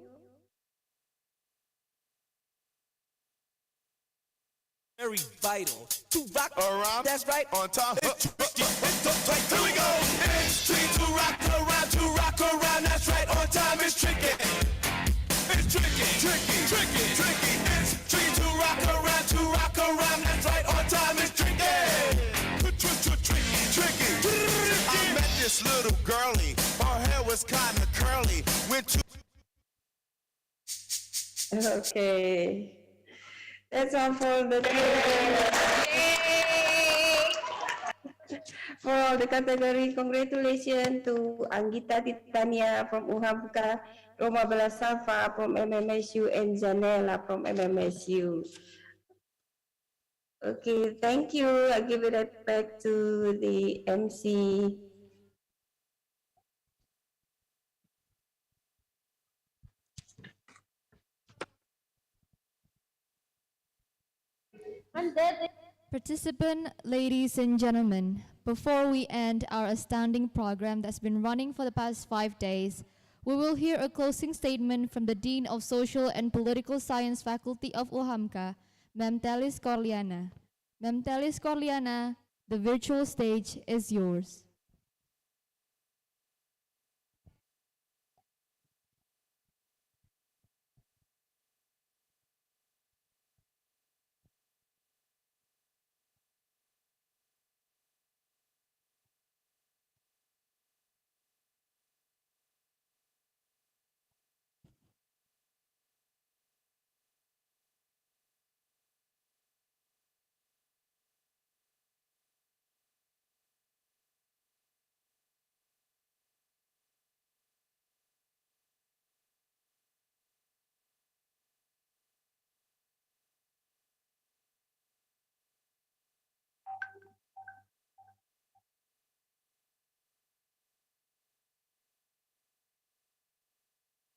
[SPEAKER 13] Very vital to rock around. That's right, on time. It's tricky. It's right. Here we go. It's tricky to rock around. That's right, on time. It's tricky. It's tricky. It's tricky to rock around. That's right, on time. It's tricky. I met this little girlie. Her hair was kind of curly. Went to.
[SPEAKER 12] Okay. That's all for the for all the category. Congratulations to Anggita Titania from UHAMKA, Roma Belasafa from MMSU, and Janela from MMSU. Okay, thank you. I give it back to the MC.
[SPEAKER 2] Participant, ladies and gentlemen, before we end our astounding program that's been running for the past 5 days, we will hear a closing statement from the Dean of Social and Political Science Faculty of UHAMKA, Mem Telis Corliana. Mem Telis Corliana, the virtual stage is yours.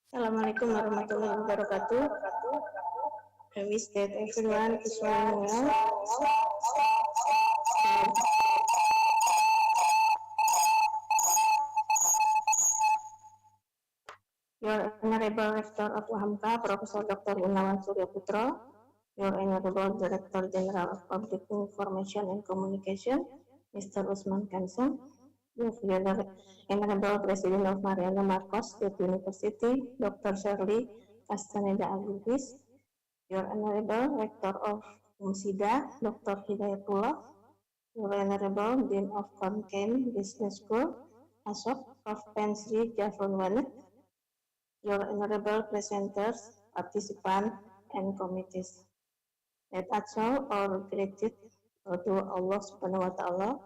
[SPEAKER 12] Assalamualaikum warahmatullahi wabarakatuh. I wish that everyone is doing well. Your Honorable Rector of UHAMKA, Professor Dr. Gunawan Surya Putro, Your Honorable Director General of Public Information and Communication, Mr. Usman Kansong, Your Honorable President of Mariana Marcos State University, Dr. Shirley Castaneda Agubis, Your Honorable Rector of UMSIDA, Dr. Hidayatullah, Your Honorable Dean of Comchem Business School, Asok of Pensri Jafron Wanet, Your Honorable Presenters, Participants, and Committees. Let us show our gratitude to Allah Subhanahu wa Ta'ala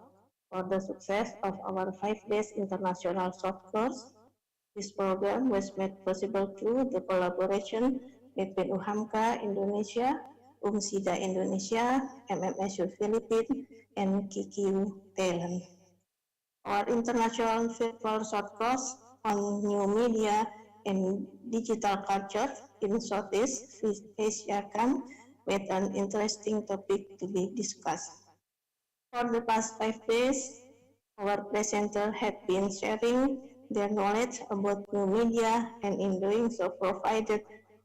[SPEAKER 12] for the success of our 5 days international short course. This program was made possible through the collaboration between UHAMKA Indonesia, UMSIDA Indonesia, MMSU Philippines, and KQ Thailand. Our international virtual short course on new media and digital culture in Southeast Asia come with an interesting topic to be discussed. For the past 5 days, our presenters have been sharing their knowledge about new media and in doing so provided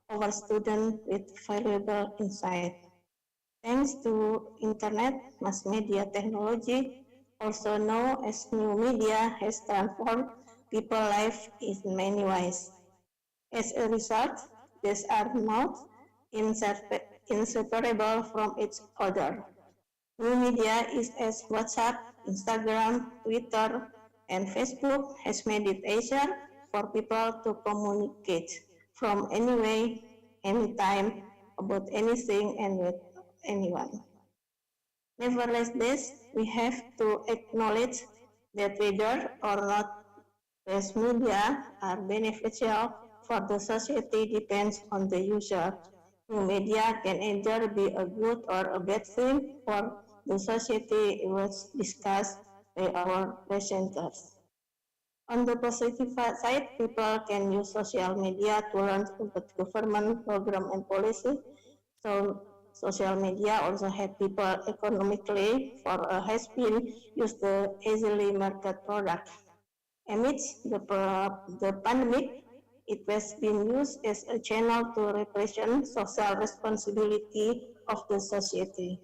[SPEAKER 12] our students with valuable insight. Thanks to internet, mass media technology, also known as new media, has transformed people's life in many ways. As a result, these are not inseparable from each other. New media is as WhatsApp, Instagram, Twitter, and Facebook has made it easier for people to communicate from anywhere, anytime, about anything and with anyone. Nevertheless, we have to acknowledge that whether or not these media are beneficial for the society depends on the user. New media can either be a good or a bad thing for the society. It was discussed by our presenters. On the positive side, people can use social media to learn about government program and policy. So social media also help people economically for has been used to easily market product. Amidst the pandemic, it has been used as a channel to represent social responsibility of the society.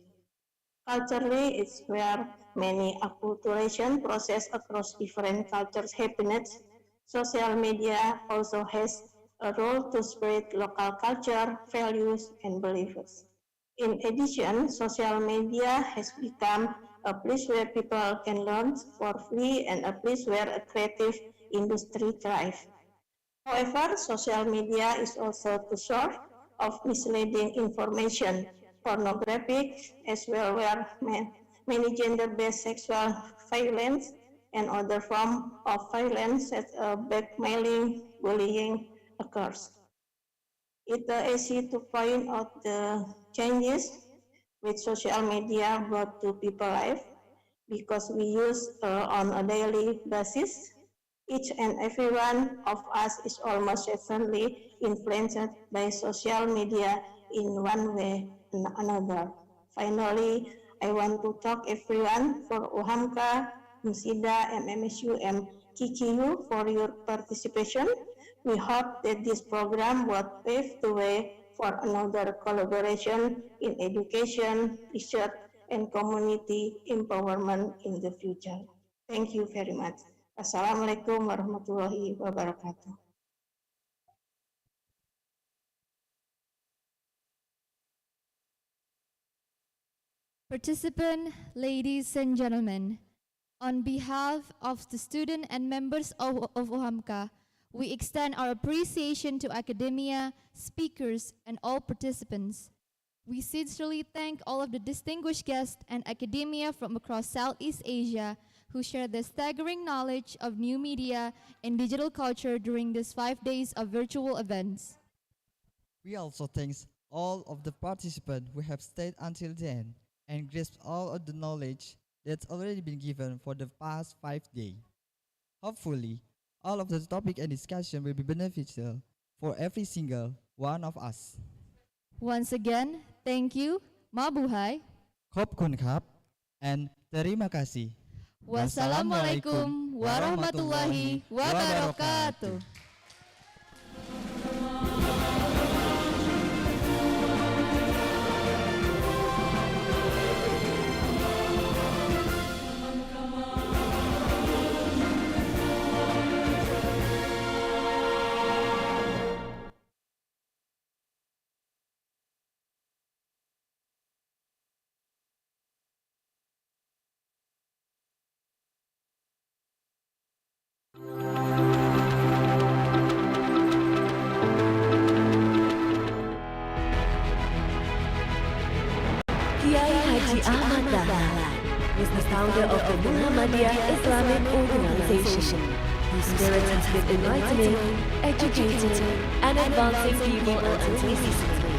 [SPEAKER 12] Culturally, it's where many acculturation process across different cultures happens. Social media also has a role to spread local culture, values, and beliefs. In addition, social media has become a place where people can learn for free and a place where a creative industry thrives. However, social media is also the source of misleading information, pornographic, as well where many gender-based sexual violence and other forms of violence such as blackmailing, bullying occurs. It's easy to point out the changes which social media brought to people's life because we use on a daily basis. Each and every one of us is almost certainly influenced by social media in one way or another. Finally, I want to thank everyone for UHAMKA, UMSIDA, MMSU, and KKU for your participation. We hope that this program will pave the way for another collaboration in education, research, and community empowerment in the future. Thank you very much. Assalamualaikum warahmatullahi wabarakatuh.
[SPEAKER 2] Participant, ladies and gentlemen, on behalf of the student and members of UHAMKA, we extend our appreciation to academia, speakers, and all participants. We sincerely thank all of the distinguished guests and academia from across Southeast Asia who shared their staggering knowledge of new media and digital culture during these 5 days of virtual events.
[SPEAKER 3] We also thank all of the participants who have stayed until the end and grasped all of the knowledge that's already been given for the past 5 days. Hopefully, all of the topic and discussion will be beneficial for every single one of us.
[SPEAKER 2] Once again, thank you, Mabuhay,
[SPEAKER 3] ขอบคุณครับ and terima kasih.
[SPEAKER 2] Wassalamualaikum warahmatullahi wabarakatuh.
[SPEAKER 14] Haji Ahmad Dahlan was the founder of the Muhammadiyah Islamic Organization, whose spirit has been enlightening, educating, and advancing people until recently.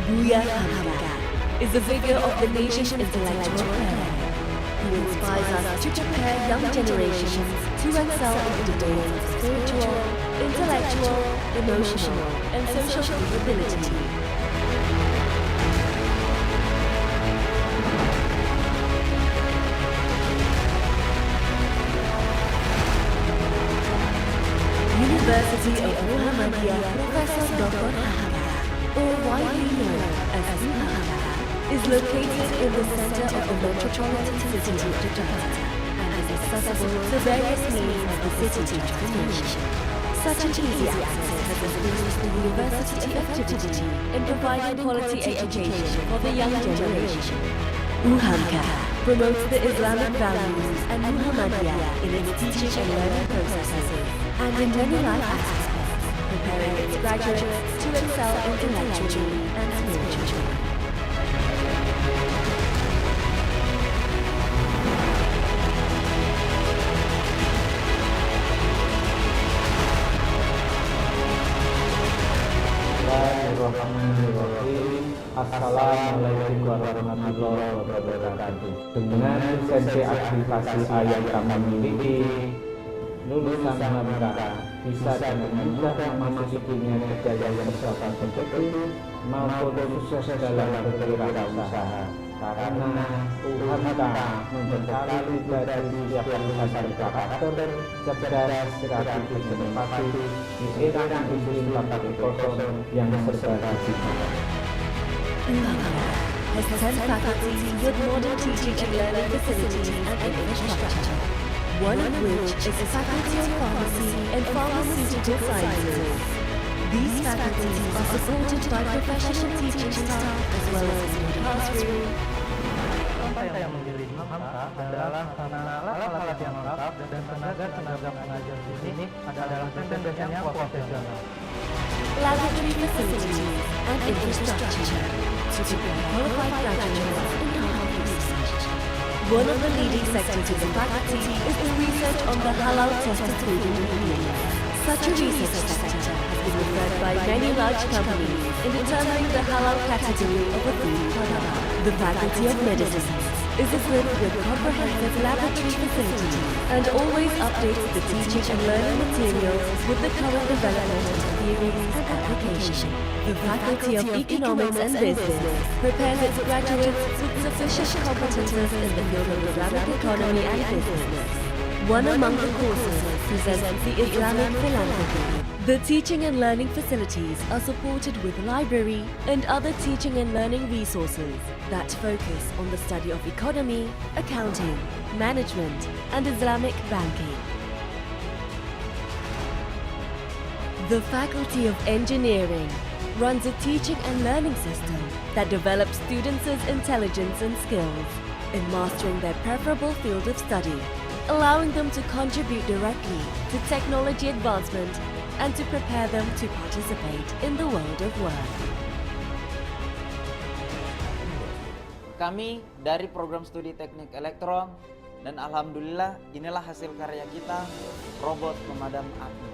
[SPEAKER 14] Buya Hamka. is the figure of the nation's intellectual player, who inspires us to prepare young generations to excel in the domains of spiritual, intellectual, emotional, and social capability. University of Muhammadiyah Professor Dr. Hamka, or widely known as Hamka, is located in the center of the metropolitan city of Jakarta and is accessible to various means of the city transformation. Such an easy access has influenced the university effectively in providing quality education for the young generation. Hamka promotes the Islamic values and Muhammadiyah in its teaching and learning processes and in many life aspects, preparing its graduates to excel intellectually and spiritually.
[SPEAKER 10] Assalamualaikum warahmatullahi wabarakatuh. Dengan lisensi aplikasi A yang kami miliki, lulusan Hamka bisa dengan mudah memasuki dunia kerja yang bersifat kompetitif maupun sukses dalam berwirausaha. Karena Hamka membekali pribadi setiap lulusan karakter, cerdas, kreatif, inovasi di era industri 4.0 yang serba digital.
[SPEAKER 14] Hamka has 10 faculties with modern teaching and learning facilities and infrastructure, one of which is the Faculty of Pharmacy and Pharmaceutical Sciences. These faculties are supported by professional teaching staff as well as a student classroom.
[SPEAKER 15] Yang memilih Hamka adalah karena alat-alat yang lengkap dan tenaga pengajar di sini adalah dosen yang profesional.
[SPEAKER 14] Laboratory facilities and infrastructure to prepare qualified graduates in health research. One of the leading sectors of the faculty is the research on the halal-tested food ingredients. Such a research sector has been referred by many large companies in determining the halal category of a food product. The Faculty of Medicine is equipped with comprehensive laboratory facilities and always updates the teaching and learning materials with the current development of theories and application. The Faculty of Economics and Business prepares its graduates with sufficient competences in the field of Islamic economy and business. One among the courses presents the Islamic philanthropy. The teaching and learning facilities are supported with library and other teaching and learning resources that focus on the study of economy, accounting, management, and Islamic banking. The Faculty of Engineering runs a teaching and learning system that develops students' intelligence and skills in mastering their preferable field of study, allowing them to contribute directly to technology advancement and to prepare them to participate in the world of work.
[SPEAKER 16] Kami dari program studi teknik elektron dan alhamdulillah inilah hasil karya kita, robot pemadam api.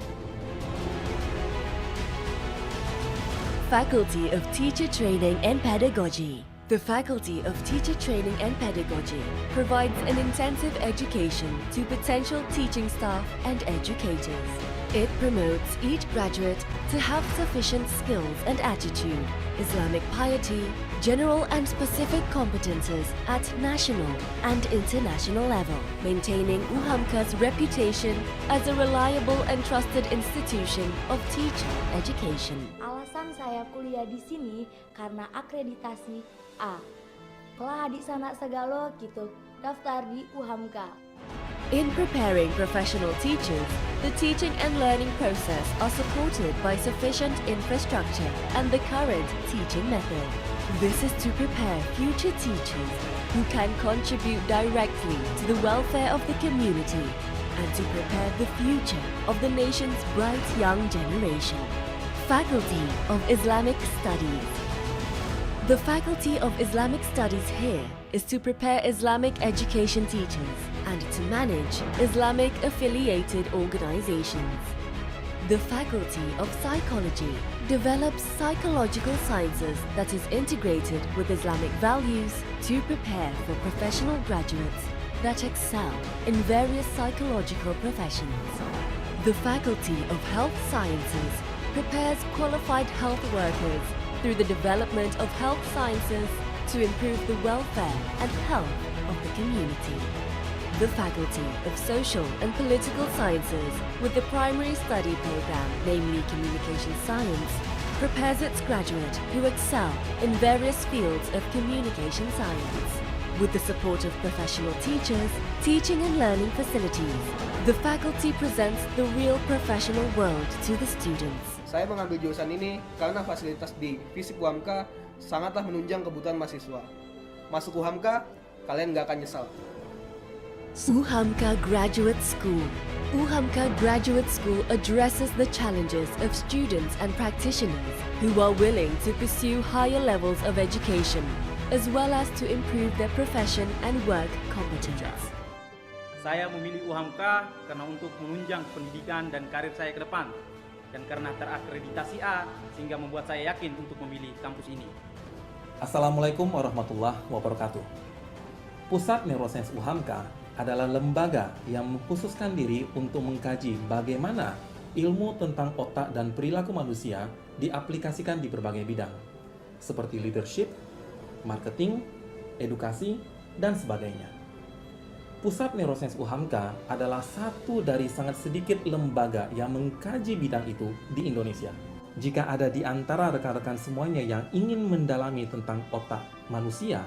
[SPEAKER 14] Faculty of Teacher Training and Pedagogy. The Faculty of Teacher Training and Pedagogy provides an intensive education to potential teaching staff and educators. It promotes each graduate to have sufficient skills and attitude, Islamic piety, general and specific competences at national and international level, maintaining Hamka's reputation as a reliable and trusted institution of teacher education.
[SPEAKER 17] Alasan saya kuliah di sini karena akreditasi A. Kelah di sana segala gitu, daftar di Hamka.
[SPEAKER 14] In preparing professional teachers, the teaching and learning process are supported by sufficient infrastructure and the current teaching method. This is to prepare future teachers who can contribute directly to the welfare of the community and to prepare the future of the nation's bright young generation. Faculty of Islamic Studies. The Faculty of Islamic Studies here is to prepare Islamic education teachers and to manage Islamic affiliated organizations. The Faculty of Psychology develops psychological sciences that is integrated with Islamic values to prepare for professional graduates that excel in various psychological professions. The Faculty of Health Sciences prepares qualified health workers through the development of health sciences to improve the welfare and health of the community. The Faculty of Social and Political Sciences, with the primary study program, namely Communication Science, prepares its graduates who excel in various fields of communication science. With the support of professional teachers, teaching and learning facilities, the faculty presents the real professional world to the students.
[SPEAKER 18] Saya mengambil jurusan ini karena fasilitas di Fisip UHAMKA sangatlah menunjang kebutuhan mahasiswa. Masuk UHAMKA, kalian nggak akan nyesal.
[SPEAKER 14] UHAMKA Graduate School. UHAMKA Graduate School addresses the challenges of students and practitioners who are willing to pursue higher levels of education, as well as to improve their profession and work competence.
[SPEAKER 19] Saya memilih UHAMKA karena untuk menunjang pendidikan dan karir saya ke depan, dan karena terakreditasi A sehingga membuat saya yakin untuk memilih kampus ini.
[SPEAKER 20] Assalamualaikum warahmatullahi wabarakatuh. Pusat Neuroscience UHAMKA adalah lembaga yang mengkhususkan diri untuk mengkaji bagaimana ilmu tentang otak dan perilaku manusia diaplikasikan di berbagai bidang, seperti leadership, marketing, edukasi, dan sebagainya. Pusat Neuroscience UHAMKA adalah satu dari sangat sedikit lembaga yang mengkaji bidang itu di Indonesia. Jika ada di antara rekan-rekan semuanya yang ingin mendalami tentang otak manusia,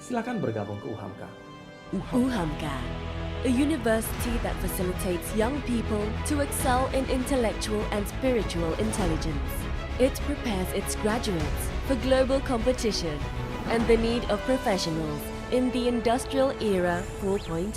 [SPEAKER 20] silakan bergabung ke UHAMKA.
[SPEAKER 14] UHAMKA, a university that facilitates young people to excel in intellectual and spiritual intelligence. It prepares its graduates for global competition and the need of professionals in the Industrial Era 4.0.